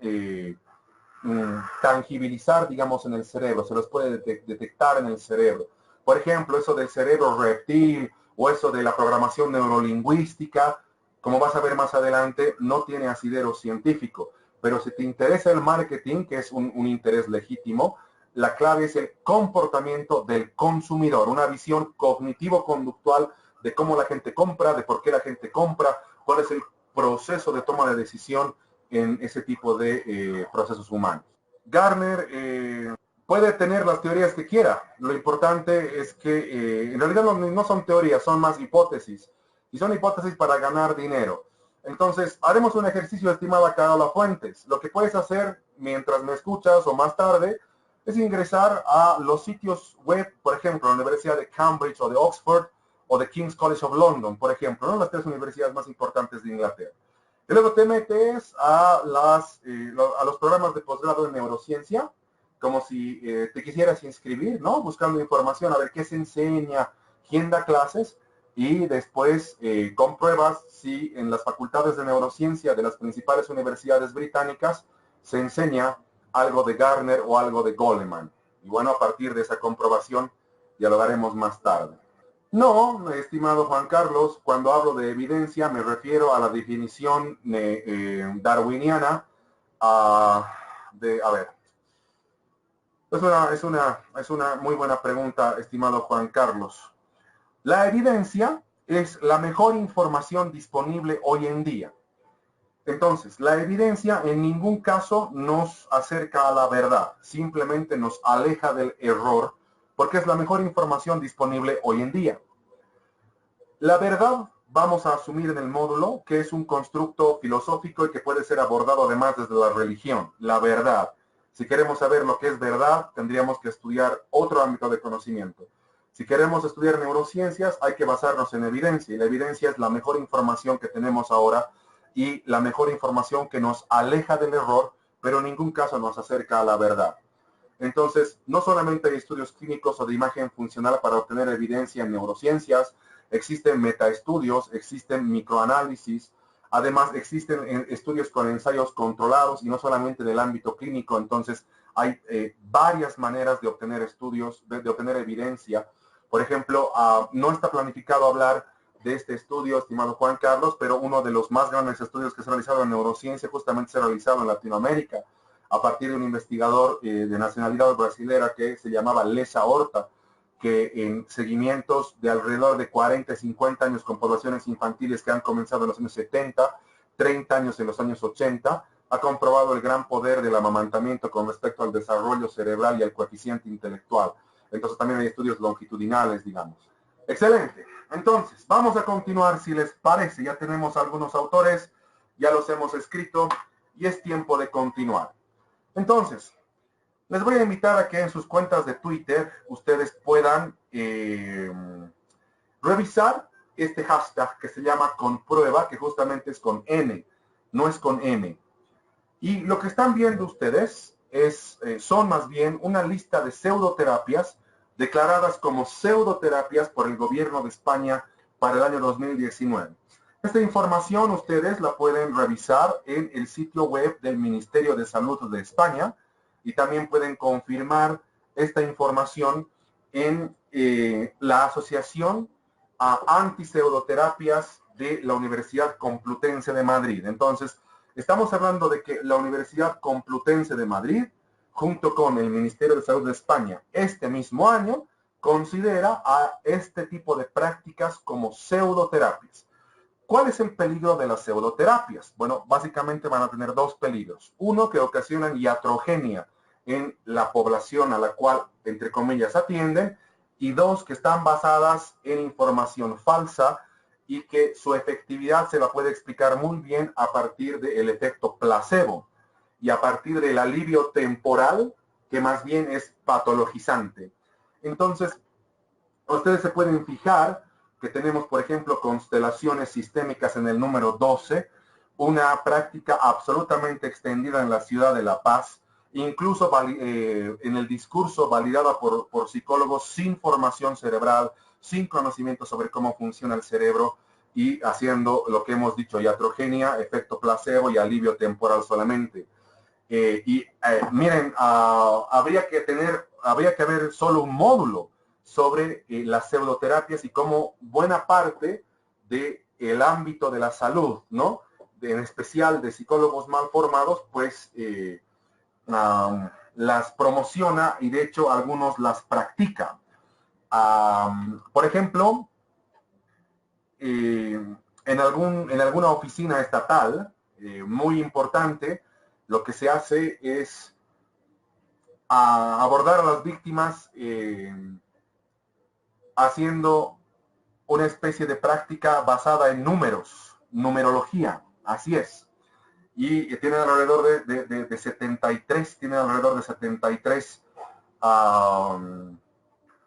tangibilizar, digamos, en el cerebro, se los puede detectar en el cerebro. Por ejemplo, eso del cerebro reptil o eso de la programación neurolingüística, como vas a ver más adelante, no tiene asidero científico. Pero si te interesa el marketing, que es un interés legítimo, la clave es el comportamiento del consumidor, una visión cognitivo-conductual de cómo la gente compra, de por qué la gente compra, cuál es el proceso de toma de decisión en ese tipo de procesos humanos. Garner puede tener las teorías que quiera. Lo importante es que en realidad no son teorías, son más hipótesis. Y son hipótesis para ganar dinero. Entonces, haremos un ejercicio, estimada Carola Fuentes. Lo que puedes hacer mientras me escuchas o más tarde es ingresar a los sitios web, por ejemplo, la Universidad de Cambridge o de Oxford o de King's College of London, por ejemplo, ¿no? Las tres universidades más importantes de Inglaterra. Y luego te metes a los programas de posgrado en neurociencia, como si te quisieras inscribir, ¿no? Buscando información, a ver qué se enseña, quién da clases, y después compruebas si en las facultades de neurociencia de las principales universidades británicas se enseña algo de Garner o algo de Goleman. Y bueno, a partir de esa comprobación ya lo daremos más tarde. No, estimado Juan Carlos, cuando hablo de evidencia me refiero a la definición darwiniana a ver, es una muy buena pregunta, estimado Juan Carlos. La evidencia es la mejor información disponible hoy en día. Entonces, la evidencia en ningún caso nos acerca a la verdad, simplemente nos aleja del error, porque es la mejor información disponible hoy en día. La verdad, vamos a asumir en el módulo que es un constructo filosófico y que puede ser abordado además desde la religión, la verdad. Si queremos saber lo que es verdad, tendríamos que estudiar otro ámbito de conocimiento. Si queremos estudiar neurociencias, hay que basarnos en evidencia, y la evidencia es la mejor información que tenemos ahora y la mejor información que nos aleja del error, pero en ningún caso nos acerca a la verdad. Entonces, no solamente hay estudios clínicos o de imagen funcional para obtener evidencia en neurociencias, existen metaestudios, existen microanálisis, además existen estudios con ensayos controlados y no solamente en el ámbito clínico. Entonces, hay varias maneras de obtener estudios, de obtener evidencia. Por ejemplo, no está planificado hablar de este estudio, estimado Juan Carlos, pero uno de los más grandes estudios que se ha realizado en neurociencia justamente se ha realizado en Latinoamérica, a partir de un investigador de nacionalidad brasilera que se llamaba Lesa Horta, que en seguimientos de alrededor de 40 y 50 años con poblaciones infantiles que han comenzado en los años 70, 30 años en los años 80, ha comprobado el gran poder del amamantamiento con respecto al desarrollo cerebral y al coeficiente intelectual. Entonces también hay estudios longitudinales, digamos. Excelente. Entonces, vamos a continuar si les parece. Ya tenemos algunos autores, ya los hemos escrito y es tiempo de continuar. Entonces, les voy a invitar a que en sus cuentas de Twitter ustedes puedan revisar este hashtag que se llama comprueba, que justamente es con N, no es con M. Y lo que están viendo ustedes son más bien una lista de pseudoterapias declaradas como pseudoterapias por el gobierno de España para el año 2019. Esta información ustedes la pueden revisar en el sitio web del Ministerio de Salud de España y también pueden confirmar esta información en la Asociación Antipseudoterapias de la Universidad Complutense de Madrid. Entonces, estamos hablando de que la Universidad Complutense de Madrid, junto con el Ministerio de Salud de España, este mismo año, considera a este tipo de prácticas como pseudoterapias. ¿Cuál es el peligro de las pseudoterapias? Bueno, básicamente van a tener dos peligros. Uno, que ocasionan iatrogenia en la población a la cual, entre comillas, atienden. Y dos, que están basadas en información falsa y que su efectividad se la puede explicar muy bien a partir del efecto placebo y a partir del alivio temporal, que más bien es patologizante. Entonces, ustedes se pueden fijar que tenemos, por ejemplo, constelaciones sistémicas en el número 12, una práctica absolutamente extendida en la ciudad de La Paz, incluso en el discurso validada por psicólogos sin formación cerebral, sin conocimiento sobre cómo funciona el cerebro y haciendo lo que hemos dicho, iatrogenia, efecto placebo y alivio temporal solamente. Miren, habría que haber solo un módulo sobre las pseudoterapias y cómo buena parte del ámbito de la salud, ¿no? En especial de psicólogos mal formados, pues las promociona y de hecho algunos las practican. Por ejemplo, en alguna oficina estatal muy importante, lo que se hace es abordar a las víctimas haciendo una especie de práctica basada en números, numerología, así es. Y tienen alrededor de 73,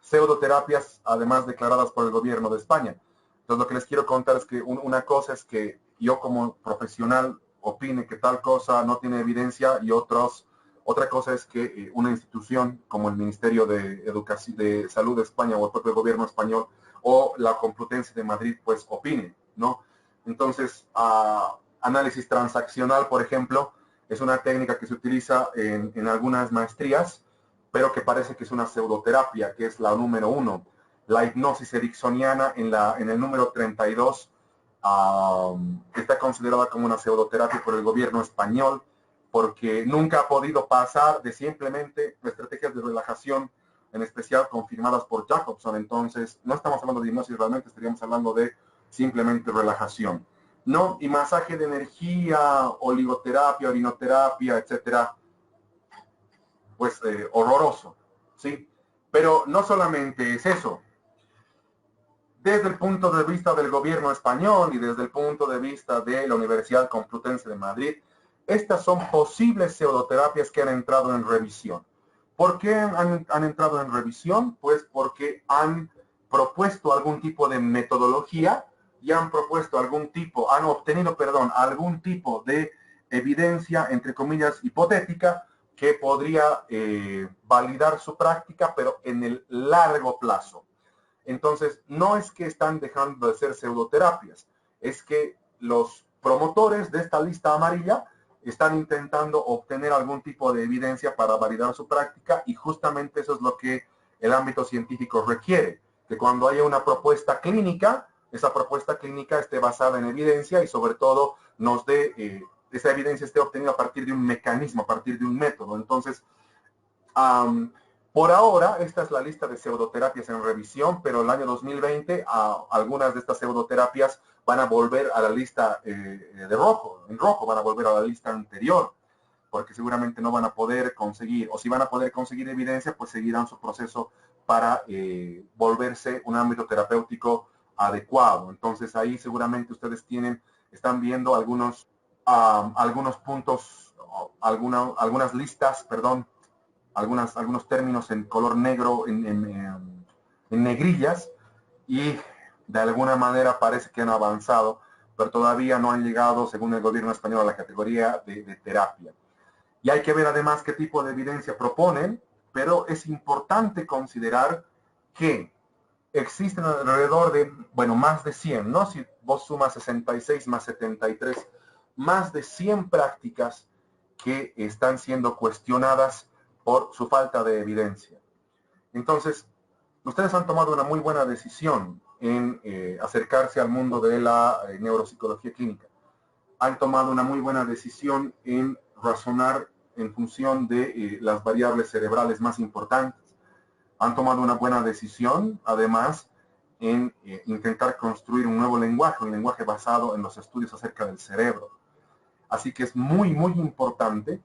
pseudoterapias, además declaradas por el gobierno de España. Entonces, lo que les quiero contar es que una cosa es que yo como profesional opine que tal cosa no tiene evidencia y otra cosa es que una institución como el Ministerio de Educación, de Salud de España o el propio gobierno español o la Complutense de Madrid, pues opinen, ¿no? Entonces, análisis transaccional, por ejemplo, es una técnica que se utiliza en algunas maestrías, pero que parece que es una pseudoterapia, que es la número 1. La hipnosis ericksoniana en el número 32, que está considerada como una pseudoterapia por el gobierno español, porque nunca ha podido pasar de simplemente estrategias de relajación, en especial confirmadas por Jacobson. Entonces, no estamos hablando de hipnosis realmente, estaríamos hablando de simplemente relajación, ¿no? Y masaje de energía, oligoterapia, orinoterapia, etcétera, pues horroroso, ¿sí? Pero no solamente es eso. Desde el punto de vista del gobierno español y desde el punto de vista de la Universidad Complutense de Madrid, estas son posibles pseudoterapias que han entrado en revisión. ¿Por qué han entrado en revisión? Pues porque han propuesto algún tipo de metodología y han obtenido algún tipo de evidencia, entre comillas, hipotética, que podría validar su práctica, pero en el largo plazo. Entonces, no es que están dejando de ser pseudoterapias, es que los promotores de esta lista amarilla están intentando obtener algún tipo de evidencia para validar su práctica y justamente eso es lo que el ámbito científico requiere, que cuando haya una propuesta clínica, esa propuesta clínica esté basada en evidencia y sobre todo nos dé, esa evidencia esté obtenida a partir de un mecanismo, a partir de un método. Entonces, por ahora, esta es la lista de pseudoterapias en revisión, pero el año 2020 algunas de estas pseudoterapias van a volver a la lista de rojo, en rojo, van a volver a la lista anterior, porque seguramente no van a poder conseguir, o si van a poder conseguir evidencia, pues seguirán su proceso para volverse un ámbito terapéutico adecuado. Entonces ahí seguramente ustedes están viendo algunos puntos, algunas listas, perdón, algunos términos en color negro, en negrillas, y de alguna manera parece que han avanzado, pero todavía no han llegado, según el gobierno español, a la categoría de terapia. Y hay que ver además qué tipo de evidencia proponen, pero es importante considerar que existen alrededor de, bueno, más de 100, ¿no? Si vos sumas 66 más 73, más de 100 prácticas que están siendo cuestionadas por su falta de evidencia. Entonces, ustedes han tomado una muy buena decisión en acercarse al mundo de la neuropsicología clínica. Han tomado una muy buena decisión en razonar en función de las variables cerebrales más importantes. Han tomado una buena decisión, además, en intentar construir un nuevo lenguaje, un lenguaje basado en los estudios acerca del cerebro. Así que es muy, muy importante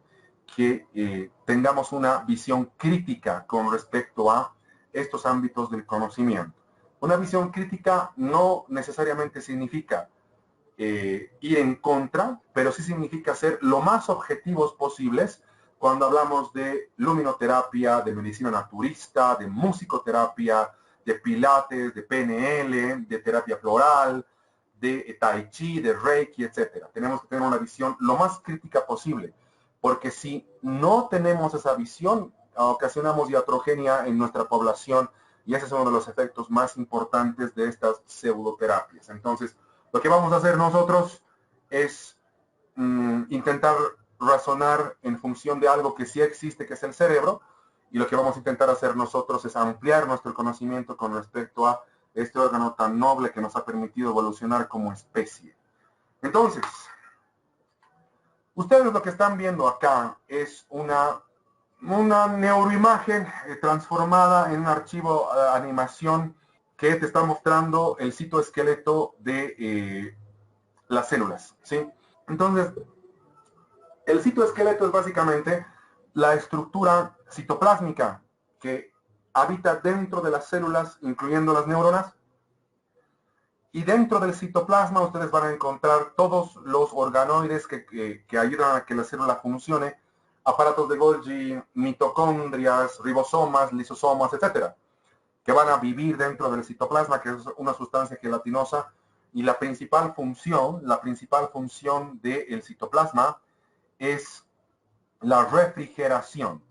que tengamos una visión crítica con respecto a estos ámbitos del conocimiento. Una visión crítica no necesariamente significa ir en contra, pero sí significa ser lo más objetivos posibles cuando hablamos de luminoterapia, de medicina naturista, de musicoterapia, de pilates, de PNL, de terapia floral, de tai chi, de reiki, etc. Tenemos que tener una visión lo más crítica posible, porque si no tenemos esa visión, ocasionamos iatrogenia en nuestra población, y ese es uno de los efectos más importantes de estas pseudoterapias. Entonces, lo que vamos a hacer nosotros es intentar razonar en función de algo que sí existe, que es el cerebro, y lo que vamos a intentar hacer nosotros es ampliar nuestro conocimiento con respecto a este órgano tan noble que nos ha permitido evolucionar como especie. Entonces, ustedes lo que están viendo acá es una neuroimagen transformada en un archivo animación que te está mostrando el citoesqueleto de las células, ¿sí? Entonces, el citoesqueleto es básicamente la estructura citoplásmica que habita dentro de las células, incluyendo las neuronas. Y dentro del citoplasma ustedes van a encontrar todos los organoides que ayudan a que la célula funcione, aparatos de Golgi, mitocondrias, ribosomas, lisosomas, etcétera, que van a vivir dentro del citoplasma, que es una sustancia gelatinosa, y la principal función del citoplasma es la refrigeración,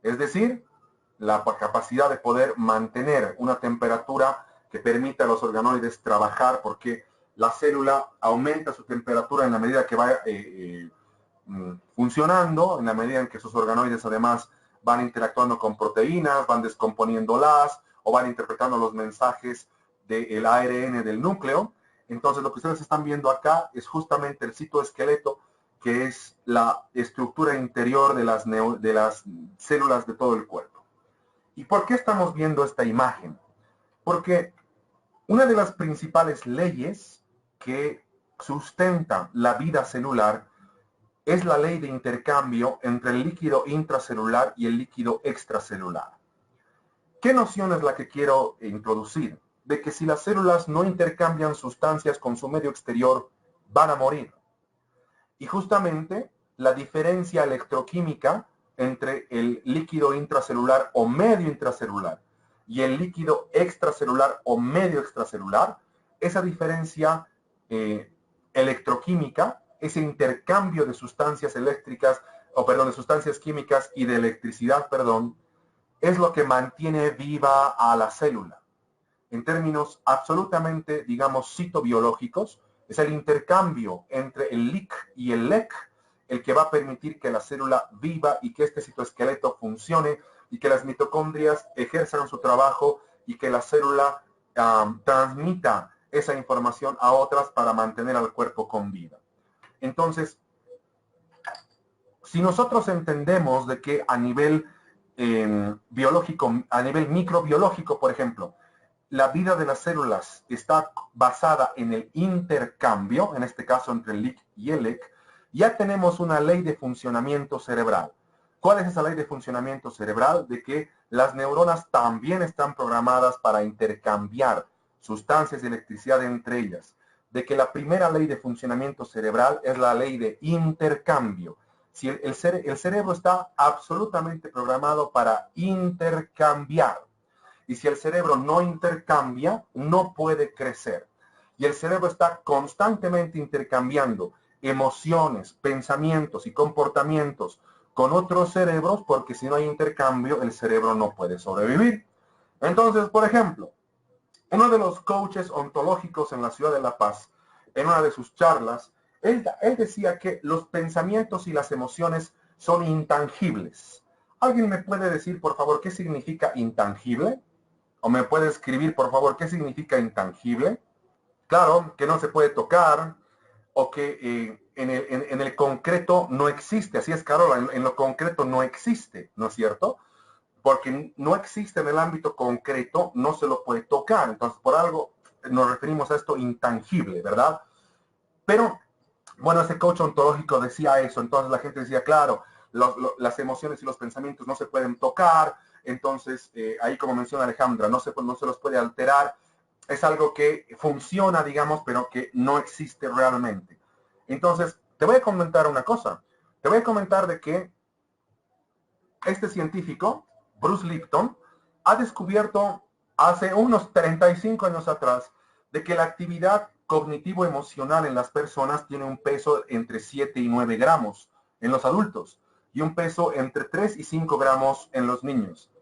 es decir, la capacidad de poder mantener una temperatura que permita a los organoides trabajar, porque la célula aumenta su temperatura en la medida que va funcionando, en la medida en que sus organoides además van interactuando con proteínas, van descomponiéndolas o van interpretando los mensajes del ARN del núcleo. Entonces lo que ustedes están viendo acá es justamente el citoesqueleto, que es la estructura interior de las células de todo el cuerpo. ¿Y por qué estamos viendo esta imagen? Porque una de las principales leyes que sustenta la vida celular es la ley de intercambio entre el líquido intracelular y el líquido extracelular. ¿Qué noción es la que quiero introducir? De que si las células no intercambian sustancias con su medio exterior, van a morir. Y justamente la diferencia electroquímica entre el líquido intracelular o medio intracelular y el líquido extracelular o medio extracelular, esa diferencia electroquímica, ese intercambio de sustancias eléctricas, de sustancias químicas y de electricidad, es lo que mantiene viva a la célula. En términos absolutamente, digamos, citobiológicos, es el intercambio entre el LIC y el LEC el que va a permitir que la célula viva y que este citoesqueleto funcione y que las mitocondrias ejerzan su trabajo y que la célula transmita esa información a otras para mantener al cuerpo con vida. Entonces, si nosotros entendemos de que a nivel biológico, a nivel microbiológico, por ejemplo, la vida de las células está basada en el intercambio, en este caso entre el LIC y el EC, ya tenemos una ley de funcionamiento cerebral. ¿Cuál es esa ley de funcionamiento cerebral? De que las neuronas también están programadas para intercambiar sustancias de electricidad entre ellas. De que la primera ley de funcionamiento cerebral es la ley de intercambio. Si el cerebro está absolutamente programado para intercambiar. Y si el cerebro no intercambia, no puede crecer. Y el cerebro está constantemente intercambiando emociones, pensamientos y comportamientos con otros cerebros, porque si no hay intercambio, el cerebro no puede sobrevivir. Entonces, por ejemplo, uno de los coaches ontológicos en la ciudad de La Paz, en una de sus charlas, él decía que los pensamientos y las emociones son intangibles. ¿Alguien me puede decir, por favor, qué significa intangible? ¿O me puede escribir, por favor, qué significa intangible? Claro, que no se puede tocar, o que en el concreto no existe. Así es, Carola, en lo concreto no existe, ¿no es cierto? Porque no existe en el ámbito concreto, no se lo puede tocar. Entonces, por algo nos referimos a esto intangible, ¿verdad? Pero, bueno, ese coach ontológico decía eso. Entonces la gente decía, claro, las emociones y los pensamientos no se pueden tocar. Entonces, ahí como menciona Alejandra, no se los puede alterar. Es algo que funciona, digamos, pero que no existe realmente. Entonces, te voy a comentar una cosa. Te voy a comentar de que este científico, Bruce Lipton, ha descubierto hace unos 35 años atrás de que la actividad cognitivo-emocional en las personas tiene un peso entre 7 y 9 gramos en los adultos y un peso entre 3 y 5 gramos en los niños.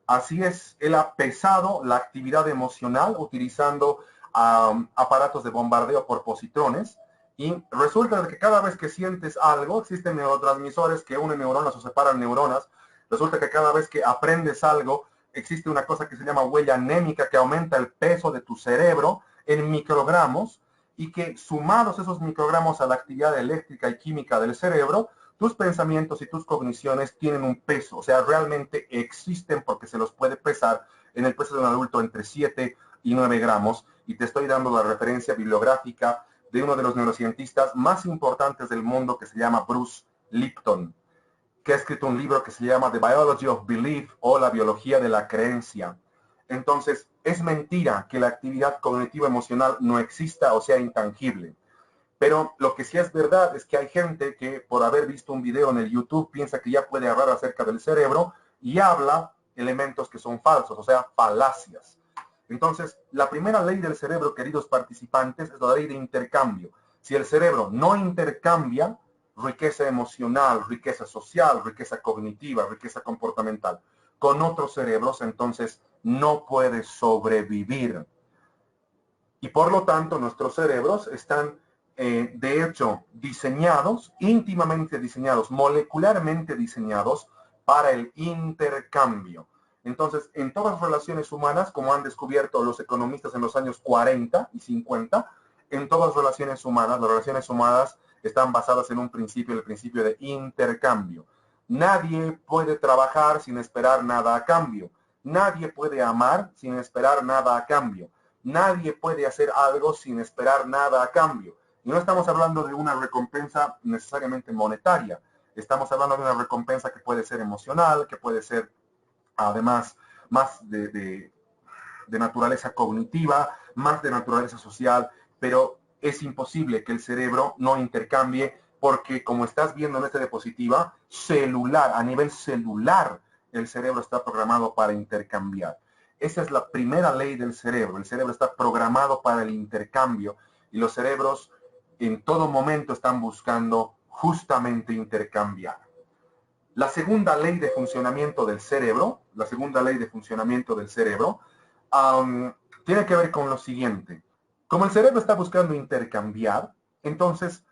Así es, él ha pesado la actividad emocional utilizando aparatos de bombardeo por positrones y resulta que cada vez que sientes algo, existen neurotransmisores que unen neuronas o separan neuronas. Resulta que cada vez que aprendes algo, existe una cosa que se llama huella anémica que aumenta el peso de tu cerebro en microgramos y que sumados esos microgramos a la actividad eléctrica y química del cerebro, tus pensamientos y tus cogniciones tienen un peso, o sea, realmente existen porque se los puede pesar en el peso de un adulto entre 7 y 9 gramos. Y te estoy dando la referencia bibliográfica de uno de los neurocientistas más importantes del mundo que se llama Bruce Lipton, que ha escrito un libro que se llama The Biology of Belief o La Biología de la Creencia. Entonces, es mentira que la actividad cognitiva emocional no exista o sea intangible. Pero lo que sí es verdad es que hay gente que por haber visto un video en el YouTube piensa que ya puede hablar acerca del cerebro y habla elementos que son falsos, o sea, falacias. Entonces, la primera ley del cerebro, queridos participantes, es la ley de intercambio. Si el cerebro no intercambia riqueza emocional, riqueza social, riqueza cognitiva, riqueza comportamental con otros cerebros, entonces no puede sobrevivir. Y por lo tanto, nuestros cerebros están de hecho, diseñados, íntimamente diseñados, molecularmente diseñados para el intercambio. Entonces, en todas las relaciones humanas, como han descubierto los economistas en los años 40 y 50, en todas las relaciones humanas están basadas en un principio, el principio de intercambio. Nadie puede trabajar sin esperar nada a cambio. Nadie puede amar sin esperar nada a cambio. Nadie puede hacer algo sin esperar nada a cambio. Y no estamos hablando de una recompensa necesariamente monetaria. Estamos hablando de una recompensa que puede ser emocional, que puede ser además más de naturaleza cognitiva, más de naturaleza social, pero es imposible que el cerebro no intercambie porque, como estás viendo en esta diapositiva, a nivel celular, el cerebro está programado para intercambiar. Esa es la primera ley del cerebro. El cerebro está programado para el intercambio y los cerebros en todo momento están buscando justamente intercambiar. La segunda ley de funcionamiento del cerebro, tiene que ver con lo siguiente. Como el cerebro está buscando intercambiar, entonces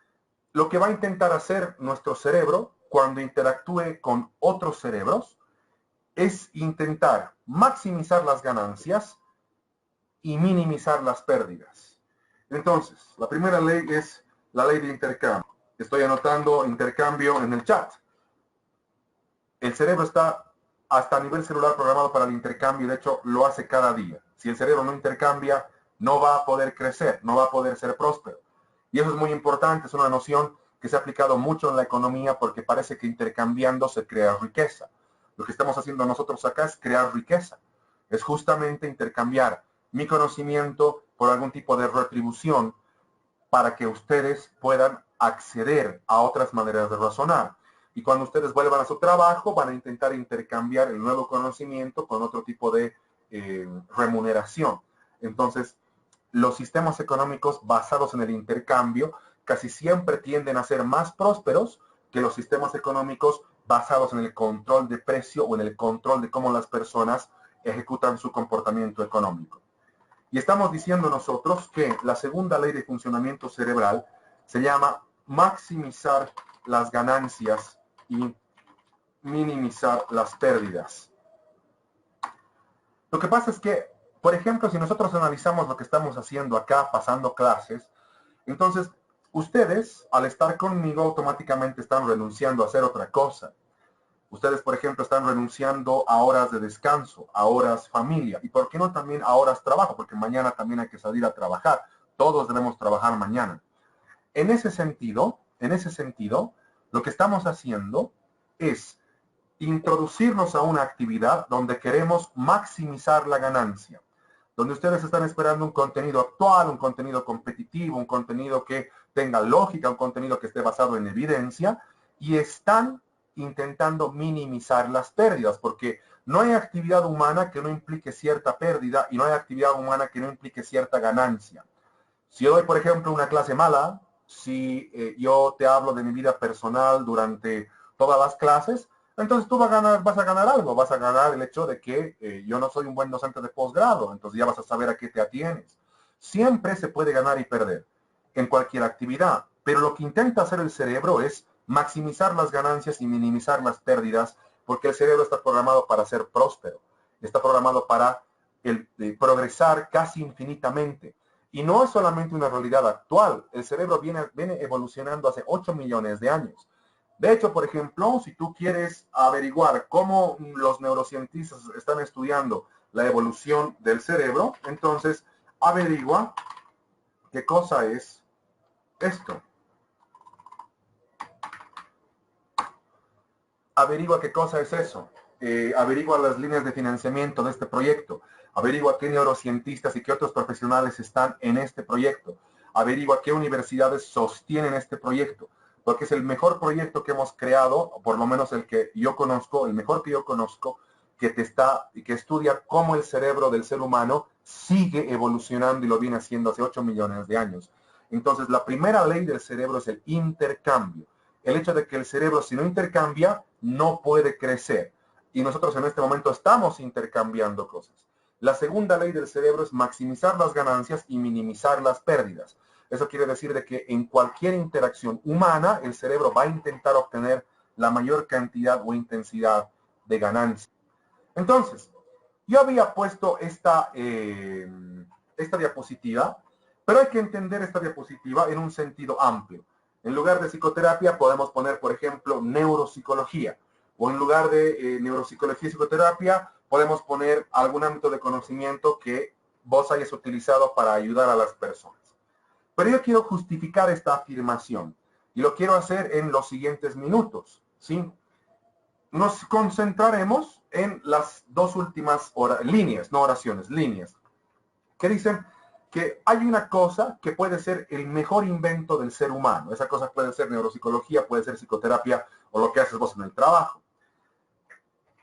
lo que va a intentar hacer nuestro cerebro cuando interactúe con otros cerebros es intentar maximizar las ganancias y minimizar las pérdidas. Entonces, la primera ley es la ley de intercambio. Estoy anotando intercambio en el chat. El cerebro está hasta a nivel celular programado para el intercambio, de hecho lo hace cada día. Si el cerebro no intercambia, no va a poder crecer, no va a poder ser próspero. Y eso es muy importante, es una noción que se ha aplicado mucho en la economía porque parece que intercambiando se crea riqueza. Lo que estamos haciendo nosotros acá es crear riqueza. Es justamente intercambiar mi conocimiento por algún tipo de retribución para que ustedes puedan acceder a otras maneras de razonar. Y cuando ustedes vuelvan a su trabajo, van a intentar intercambiar el nuevo conocimiento con otro tipo de remuneración. Entonces, los sistemas económicos basados en el intercambio casi siempre tienden a ser más prósperos que los sistemas económicos basados en el control de precio o en el control de cómo las personas ejecutan su comportamiento económico. Y estamos diciendo nosotros que la segunda ley de funcionamiento cerebral se llama maximizar las ganancias y minimizar las pérdidas. Lo que pasa es que, por ejemplo, si nosotros analizamos lo que estamos haciendo acá, pasando clases, entonces ustedes, al estar conmigo, automáticamente están renunciando a hacer otra cosa. Ustedes, por ejemplo, están renunciando a horas de descanso, a horas familia, y por qué no también a horas trabajo, porque mañana también hay que salir a trabajar. Todos debemos trabajar mañana. En ese sentido, lo que estamos haciendo es introducirnos a una actividad donde queremos maximizar la ganancia, donde ustedes están esperando un contenido actual, un contenido competitivo, un contenido que tenga lógica, un contenido que esté basado en evidencia, y están intentando minimizar las pérdidas, porque no hay actividad humana que no implique cierta pérdida y no hay actividad humana que no implique cierta ganancia. Si yo doy, por ejemplo, una clase mala, si yo te hablo de mi vida personal durante todas las clases, entonces tú vas a ganar algo, vas a ganar el hecho de que yo no soy un buen docente de posgrado, entonces ya vas a saber a qué te atienes. Siempre se puede ganar y perder en cualquier actividad, pero lo que intenta hacer el cerebro es maximizar las ganancias y minimizar las pérdidas, porque el cerebro está programado para ser próspero, está programado para progresar casi infinitamente. Y no es solamente una realidad actual, el cerebro viene evolucionando hace 8 millones de años. De hecho, por ejemplo, si tú quieres averiguar cómo los neurocientistas están estudiando la evolución del cerebro, entonces averigua qué cosa es esto. Averigua qué cosa es eso. Averigua las líneas de financiamiento de este proyecto. Averigua qué neurocientistas y qué otros profesionales están en este proyecto. Averigua qué universidades sostienen este proyecto, porque es el mejor proyecto que hemos creado, o por lo menos el que yo conozco, el mejor que yo conozco, que estudia cómo el cerebro del ser humano sigue evolucionando y lo viene haciendo hace 8 millones de años. Entonces, la primera ley del cerebro es el intercambio. El hecho de que el cerebro, si no intercambia, no puede crecer. Y nosotros en este momento estamos intercambiando cosas. La segunda ley del cerebro es maximizar las ganancias y minimizar las pérdidas. Eso quiere decir de que en cualquier interacción humana, el cerebro va a intentar obtener la mayor cantidad o intensidad de ganancia. Entonces, yo había puesto esta diapositiva, pero hay que entender esta diapositiva en un sentido amplio. En lugar de psicoterapia podemos poner, por ejemplo, neuropsicología. O en lugar de neuropsicología y psicoterapia podemos poner algún ámbito de conocimiento que vos hayas utilizado para ayudar a las personas. Pero yo quiero justificar esta afirmación y lo quiero hacer en los siguientes minutos, ¿sí? Nos concentraremos en las dos últimas líneas, no oraciones, líneas, que dicen que hay una cosa que puede ser el mejor invento del ser humano. Esa cosa puede ser neuropsicología, puede ser psicoterapia o lo que haces vos en el trabajo.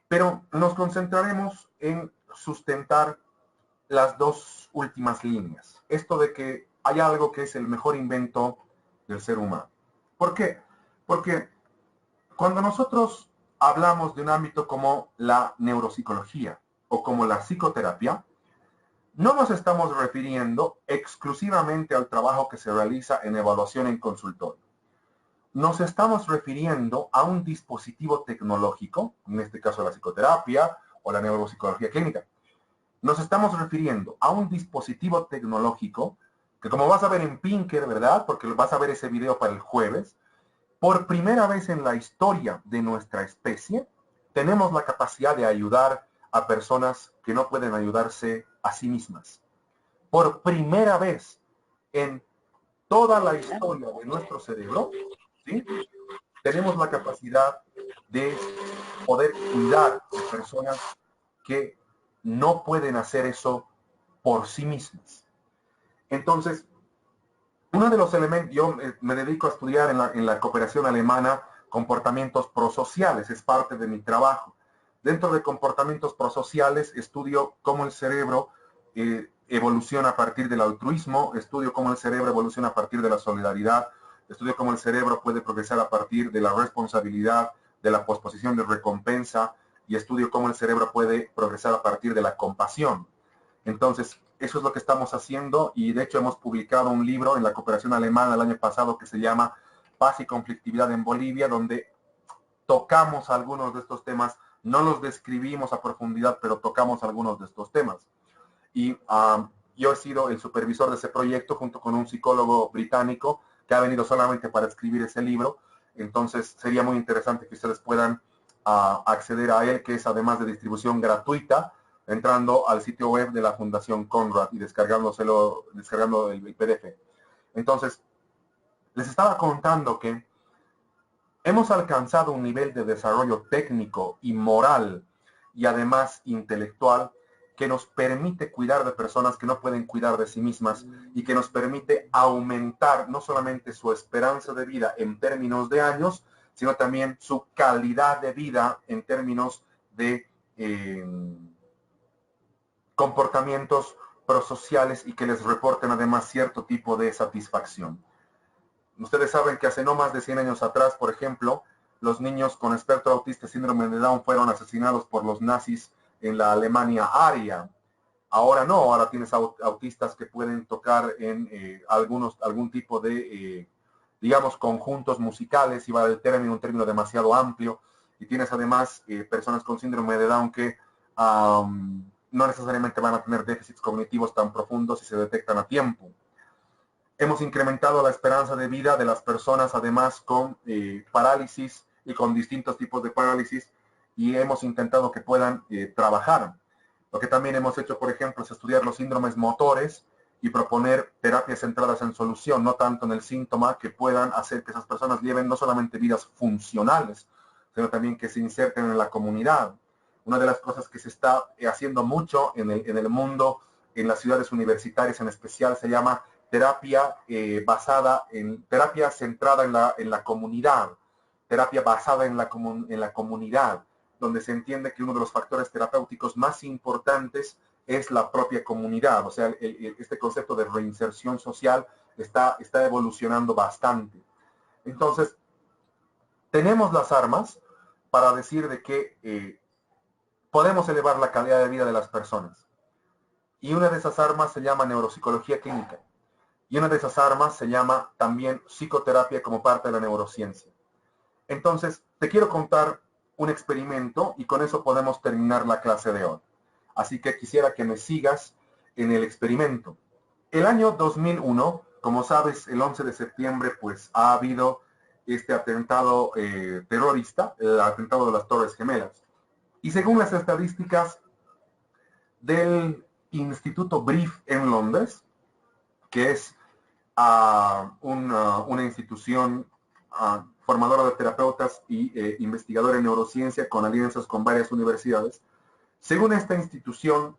Pero nos concentraremos en sustentar las dos últimas líneas. Esto de que hay algo que es el mejor invento del ser humano. ¿Por qué? Porque cuando nosotros hablamos de un ámbito como la neuropsicología o como la psicoterapia, no nos estamos refiriendo exclusivamente al trabajo que se realiza en evaluación en consultorio. Nos estamos refiriendo a un dispositivo tecnológico, en este caso la psicoterapia o la neuropsicología clínica. Nos estamos refiriendo a un dispositivo tecnológico que, como vas a ver en Pinker, ¿verdad? Porque vas a ver ese video para el jueves, por primera vez en la historia de nuestra especie, tenemos la capacidad de ayudar a personas que no pueden ayudarse a sí mismas. Por primera vez en toda la historia de nuestro cerebro, ¿sí?, tenemos la capacidad de poder cuidar de personas que no pueden hacer eso por sí mismas. Entonces, uno de los elementos, yo me dedico a estudiar en la cooperación alemana comportamientos prosociales, es parte de mi trabajo. Dentro de comportamientos prosociales estudio cómo el cerebro evoluciona a partir del altruismo, estudio cómo el cerebro evoluciona a partir de la solidaridad, estudio cómo el cerebro puede progresar a partir de la responsabilidad, de la posposición de recompensa, y estudio cómo el cerebro puede progresar a partir de la compasión. Entonces, eso es lo que estamos haciendo, y de hecho hemos publicado un libro en la cooperación alemana el año pasado que se llama Paz y conflictividad en Bolivia, donde tocamos algunos de estos temas, no los describimos a profundidad, pero tocamos algunos de estos temas. Y yo he sido el supervisor de ese proyecto junto con un psicólogo británico que ha venido solamente para escribir ese libro. Entonces sería muy interesante que ustedes puedan acceder a él, que es además de distribución gratuita, entrando al sitio web de la Fundación Conrad y descargando el PDF. Entonces, les estaba contando que hemos alcanzado un nivel de desarrollo técnico y moral y además intelectual que nos permite cuidar de personas que no pueden cuidar de sí mismas y que nos permite aumentar no solamente su esperanza de vida en términos de años, sino también su calidad de vida en términos de comportamientos prosociales, y que les reporten además cierto tipo de satisfacción. Ustedes saben que hace no más de 100 años atrás, por ejemplo, los niños con espectro autista y síndrome de Down fueron asesinados por los nazis en la Alemania aria. Ahora no, ahora tienes autistas que pueden tocar en algún tipo de, digamos, conjuntos musicales, y va el término, un término demasiado amplio, y tienes además personas con síndrome de Down que no necesariamente van a tener déficits cognitivos tan profundos si se detectan a tiempo. Hemos incrementado la esperanza de vida de las personas, además con parálisis y con distintos tipos de parálisis, y hemos intentado que puedan trabajar. Lo que también hemos hecho, por ejemplo, es estudiar los síndromes motores y proponer terapias centradas en solución, no tanto en el síntoma, que puedan hacer que esas personas lleven no solamente vidas funcionales, sino también que se inserten en la comunidad. Una de las cosas que se está haciendo mucho en el mundo, en las ciudades universitarias en especial, se llama terapia terapia centrada en la comunidad, terapia basada en la comunidad, donde se entiende que uno de los factores terapéuticos más importantes es la propia comunidad. O sea, este concepto de reinserción social está evolucionando bastante. Entonces, tenemos las armas para decir de que podemos elevar la calidad de vida de las personas. Y una de esas armas se llama neuropsicología clínica. Y una de esas armas se llama también psicoterapia como parte de la neurociencia. Entonces, te quiero contar un experimento y con eso podemos terminar la clase de hoy. Así que quisiera que me sigas en el experimento. El año 2001, como sabes, el 11 de septiembre, pues ha habido este atentado terrorista, el atentado de las Torres Gemelas. Y según las estadísticas del Instituto Brief en Londres, que es una institución formadora de terapeutas y investigadora en neurociencia con alianzas con varias universidades. Según esta institución,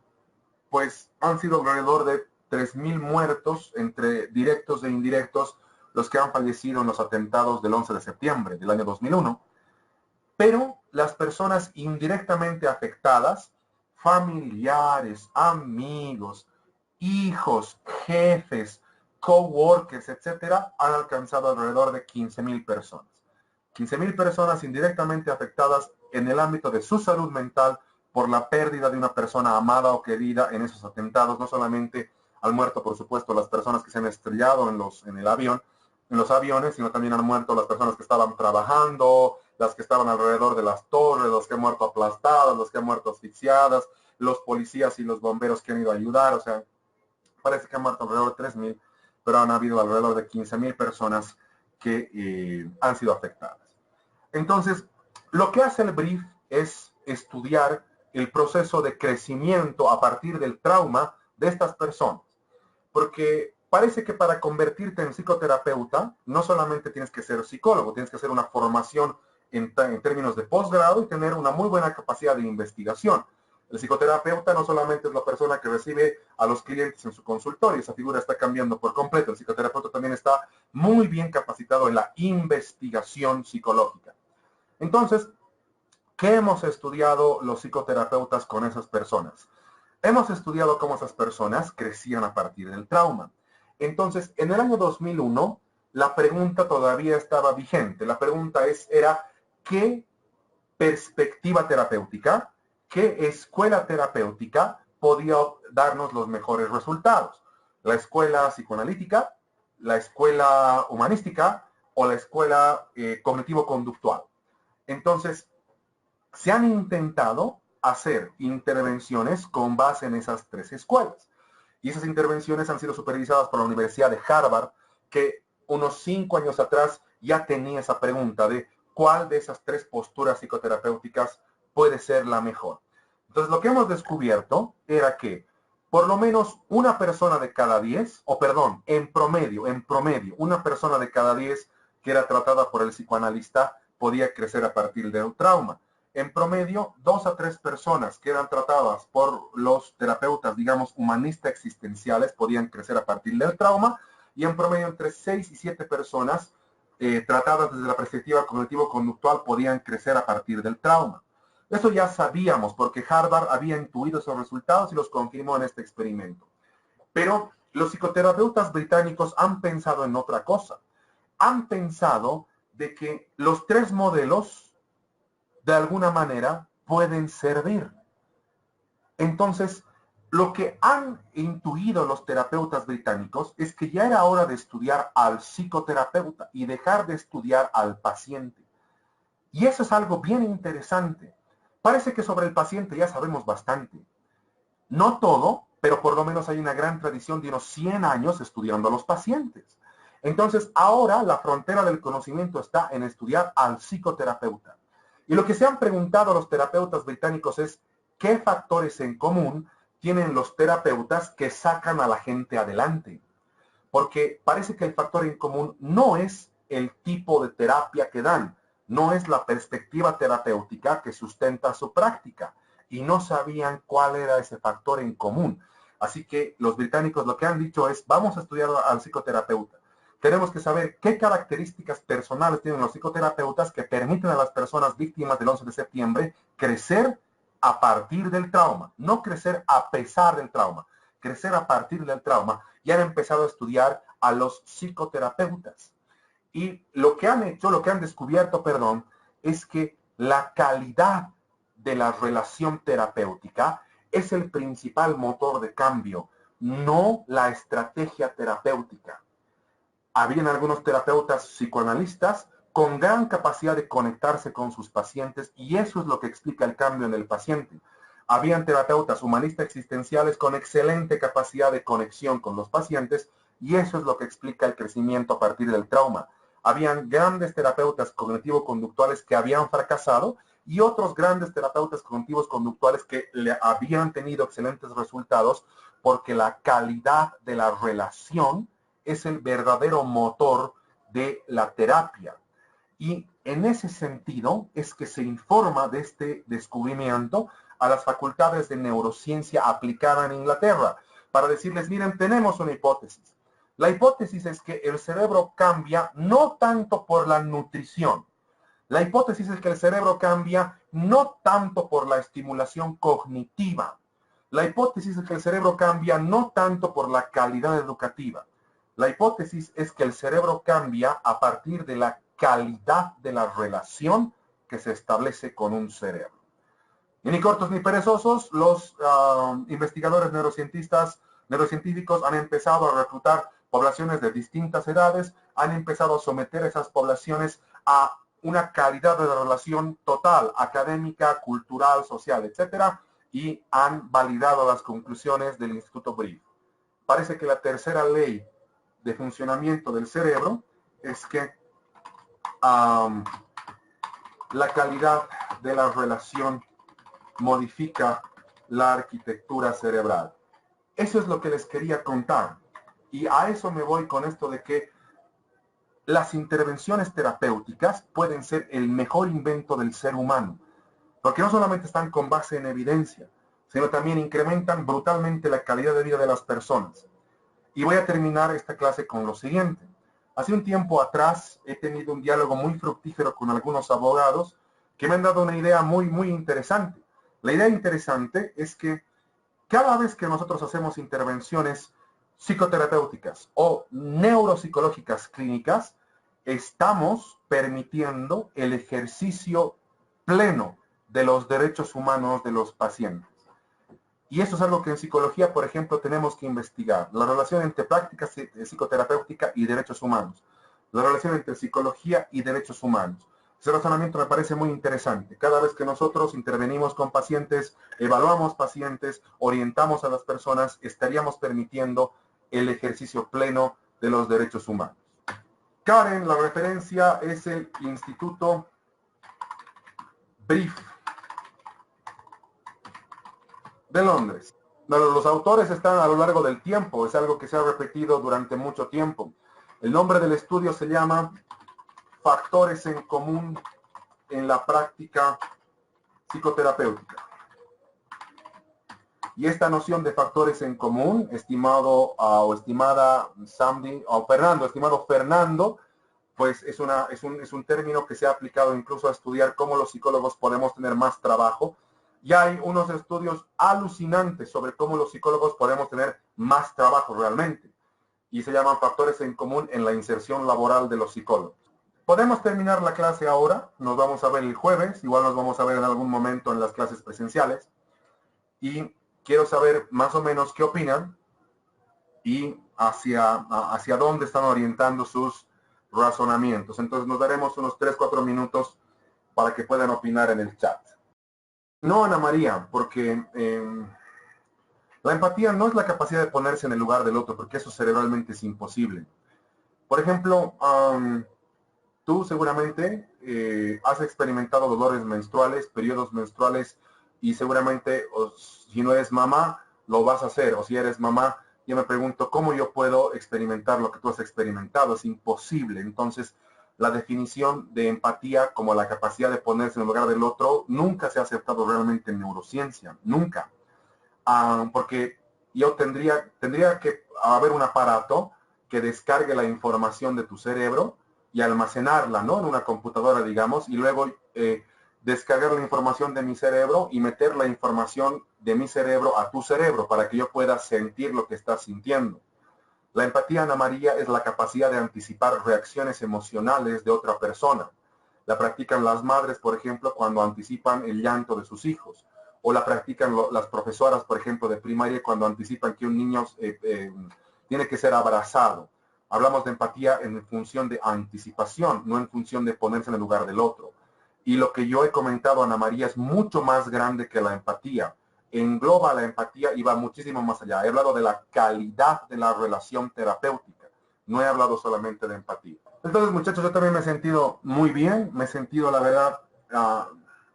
pues han sido alrededor de 3.000 muertos, entre directos e indirectos, los que han fallecido en los atentados del 11 de septiembre del año 2001. Pero las personas indirectamente afectadas, familiares, amigos, hijos, jefes, coworkers, etcétera, han alcanzado alrededor de 15.000 personas. 15.000 personas indirectamente afectadas en el ámbito de su salud mental por la pérdida de una persona amada o querida en esos atentados. No solamente han muerto, por supuesto, las personas que se han estrellado en los aviones, sino también han muerto las personas que estaban trabajando, las que estaban alrededor de las torres, los que han muerto aplastadas, los que han muerto asfixiadas, los policías y los bomberos que han ido a ayudar. O sea, parece que han muerto alrededor de 3.000, pero han habido alrededor de 15.000 personas que han sido afectadas. Entonces, lo que hace el brief es estudiar el proceso de crecimiento a partir del trauma de estas personas. Porque parece que para convertirte en psicoterapeuta, no solamente tienes que ser psicólogo, tienes que hacer una formación en términos de posgrado y tener una muy buena capacidad de investigación. El psicoterapeuta no solamente es la persona que recibe a los clientes en su consultorio, esa figura está cambiando por completo. El psicoterapeuta también está muy bien capacitado en la investigación psicológica. Entonces, ¿qué hemos estudiado los psicoterapeutas con esas personas? Hemos estudiado cómo esas personas crecían a partir del trauma. Entonces, en el año 2001, la pregunta todavía estaba vigente. La pregunta era, ¿qué perspectiva terapéutica, qué escuela terapéutica podía darnos los mejores resultados? ¿La escuela psicoanalítica, la escuela humanística o la escuela cognitivo-conductual? Entonces, se han intentado hacer intervenciones con base en esas tres escuelas. Y esas intervenciones han sido supervisadas por la Universidad de Harvard, que unos 5 años atrás ya tenía esa pregunta de cuál de esas tres posturas psicoterapéuticas puede ser la mejor. Entonces, lo que hemos descubierto era que por lo menos una persona de cada 10, en promedio, una persona de cada 10 que era tratada por el psicoanalista podía crecer a partir de un trauma. En promedio, 2 a 3 personas que eran tratadas por los terapeutas, digamos, humanistas existenciales, podían crecer a partir del trauma, y en promedio entre 6 y 7 personas tratadas desde la perspectiva cognitivo-conductual podían crecer a partir del trauma. Eso ya sabíamos porque Harvard había intuido esos resultados y los confirmó en este experimento. Pero los psicoterapeutas británicos han pensado en otra cosa. Han pensado de que los tres modelos de alguna manera pueden servir. Entonces, lo que han intuido los terapeutas británicos es que ya era hora de estudiar al psicoterapeuta y dejar de estudiar al paciente. Y eso es algo bien interesante. Parece que sobre el paciente ya sabemos bastante. No todo, pero por lo menos hay una gran tradición de unos 100 años estudiando a los pacientes. Entonces, ahora la frontera del conocimiento está en estudiar al psicoterapeuta. Y lo que se han preguntado los terapeutas británicos es, ¿qué factores en común tienen los terapeutas que sacan a la gente adelante? Porque parece que el factor en común no es el tipo de terapia que dan, no es la perspectiva terapéutica que sustenta su práctica, y no sabían cuál era ese factor en común. Así que los británicos lo que han dicho es, vamos a estudiar al psicoterapeuta. Tenemos que saber qué características personales tienen los psicoterapeutas que permiten a las personas víctimas del 11 de septiembre crecer a partir del trauma, no crecer a pesar del trauma, crecer a partir del trauma. Y han empezado a estudiar a los psicoterapeutas. Y lo que han hecho, lo que han descubierto, es que la calidad de la relación terapéutica es el principal motor de cambio, no la estrategia terapéutica. Habían algunos terapeutas psicoanalistas con gran capacidad de conectarse con sus pacientes y eso es lo que explica el cambio en el paciente. Habían terapeutas humanistas existenciales con excelente capacidad de conexión con los pacientes y eso es lo que explica el crecimiento a partir del trauma. Habían grandes terapeutas cognitivo-conductuales que habían fracasado y otros grandes terapeutas cognitivos conductuales que habían tenido excelentes resultados porque la calidad de la relación es el verdadero motor de la terapia. Y en ese sentido es que se informa de este descubrimiento a las facultades de neurociencia aplicada en Inglaterra para decirles, miren, tenemos una hipótesis. La hipótesis es que el cerebro cambia no tanto por la nutrición. La hipótesis es que el cerebro cambia no tanto por la estimulación cognitiva. La hipótesis es que el cerebro cambia no tanto por la calidad educativa. La hipótesis es que el cerebro cambia a partir de la calidad de la relación que se establece con un cerebro. Y ni cortos ni perezosos, los investigadores neurocientíficos han empezado a reclutar poblaciones de distintas edades, han empezado a someter a esas poblaciones a una calidad de relación total, académica, cultural, social, etcétera, y han validado las conclusiones del Instituto Brief. Parece que la tercera ley de funcionamiento del cerebro es que la calidad de la relación modifica la arquitectura cerebral. Eso es lo que les quería contar. Y a eso me voy con esto de que las intervenciones terapéuticas pueden ser el mejor invento del ser humano, porque no solamente están con base en evidencia, sino también incrementan brutalmente la calidad de vida de las personas. Y voy a terminar esta clase con lo siguiente. Hace un tiempo atrás he tenido un diálogo muy fructífero con algunos abogados que me han dado una idea muy interesante. La idea interesante es que cada vez que nosotros hacemos intervenciones psicoterapéuticas o neuropsicológicas clínicas, estamos permitiendo el ejercicio pleno de los derechos humanos de los pacientes. Y eso es algo que en psicología, por ejemplo, tenemos que investigar. La relación entre práctica psicoterapéutica y derechos humanos. La relación entre psicología y derechos humanos. Ese razonamiento me parece muy interesante. Cada vez que nosotros intervenimos con pacientes, evaluamos pacientes, orientamos a las personas, estaríamos permitiendo el ejercicio pleno de los derechos humanos. Karen, la referencia es el Instituto Brief de Londres. Los autores están a lo largo del tiempo, es algo que se ha repetido durante mucho tiempo. El nombre del estudio se llama Factores en común en la práctica psicoterapéutica. Y esta noción de factores en común, estimado o estimada Sandy, o Fernando, estimado Fernando, pues es un término que se ha aplicado incluso a estudiar cómo los psicólogos podemos tener más trabajo. Y hay unos estudios alucinantes sobre cómo los psicólogos podemos tener más trabajo realmente. Y se llaman factores en común en la inserción laboral de los psicólogos. Podemos terminar la clase ahora, nos vamos a ver el jueves, igual nos vamos a ver en algún momento en las clases presenciales. Y quiero saber más o menos qué opinan y hacia dónde están orientando sus razonamientos. Entonces nos daremos unos 3-4 minutos para que puedan opinar en el chat. No, Ana María, porque la empatía no es la capacidad de ponerse en el lugar del otro, porque eso cerebralmente es imposible. Por ejemplo, tú seguramente has experimentado dolores menstruales, periodos menstruales, y seguramente, si no eres mamá, lo vas a hacer. O si eres mamá, yo me pregunto, ¿cómo yo puedo experimentar lo que tú has experimentado? Es imposible. Entonces, la definición de empatía como la capacidad de ponerse en el lugar del otro nunca se ha aceptado realmente en neurociencia. Nunca. Porque yo tendría que haber un aparato que descargue la información de tu cerebro y almacenarla, ¿no? En una computadora, digamos, y luego descargar la información de mi cerebro y meter la información de mi cerebro a tu cerebro para que yo pueda sentir lo que estás sintiendo. La empatía, Ana María, es la capacidad de anticipar reacciones emocionales de otra persona. La practican las madres, por ejemplo, cuando anticipan el llanto de sus hijos. O la practican las profesoras, por ejemplo, de primaria, cuando anticipan que un niño tiene que ser abrazado. Hablamos de empatía en función de anticipación, no en función de ponerse en el lugar del otro. Y lo que yo he comentado, Ana María, es mucho más grande que la empatía. Engloba la empatía y va muchísimo más allá. He hablado de la calidad de la relación terapéutica. No he hablado solamente de empatía. Entonces, muchachos, yo también me he sentido muy bien. Me he sentido, la verdad,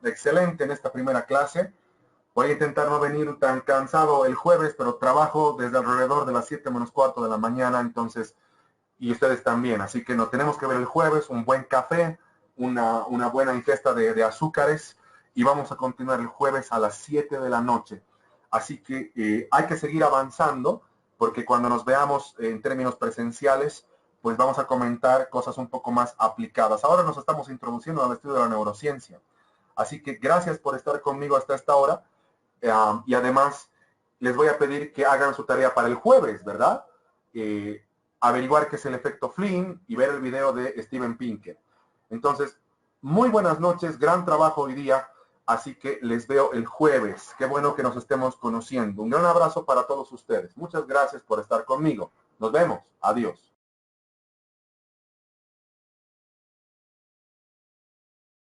excelente en esta primera clase. Voy a intentar no venir tan cansado el jueves, pero trabajo desde alrededor de las 7 menos cuarto de la mañana, entonces, y ustedes también. Así que nos tenemos que ver el jueves, un buen café, una buena ingesta de azúcares, y vamos a continuar el jueves a las 7 de la noche. Así que hay que seguir avanzando, porque cuando nos veamos en términos presenciales, pues vamos a comentar cosas un poco más aplicadas. Ahora nos estamos introduciendo al estudio de la neurociencia. Así que gracias por estar conmigo hasta esta hora. Y además les voy a pedir que hagan su tarea para el jueves, ¿verdad? Averiguar qué es el efecto Flynn y ver el video de Steven Pinker. Entonces, muy buenas noches, gran trabajo hoy día, así que les veo el jueves. Qué bueno que nos estemos conociendo. Un gran abrazo para todos ustedes. Muchas gracias por estar conmigo. Nos vemos. Adiós.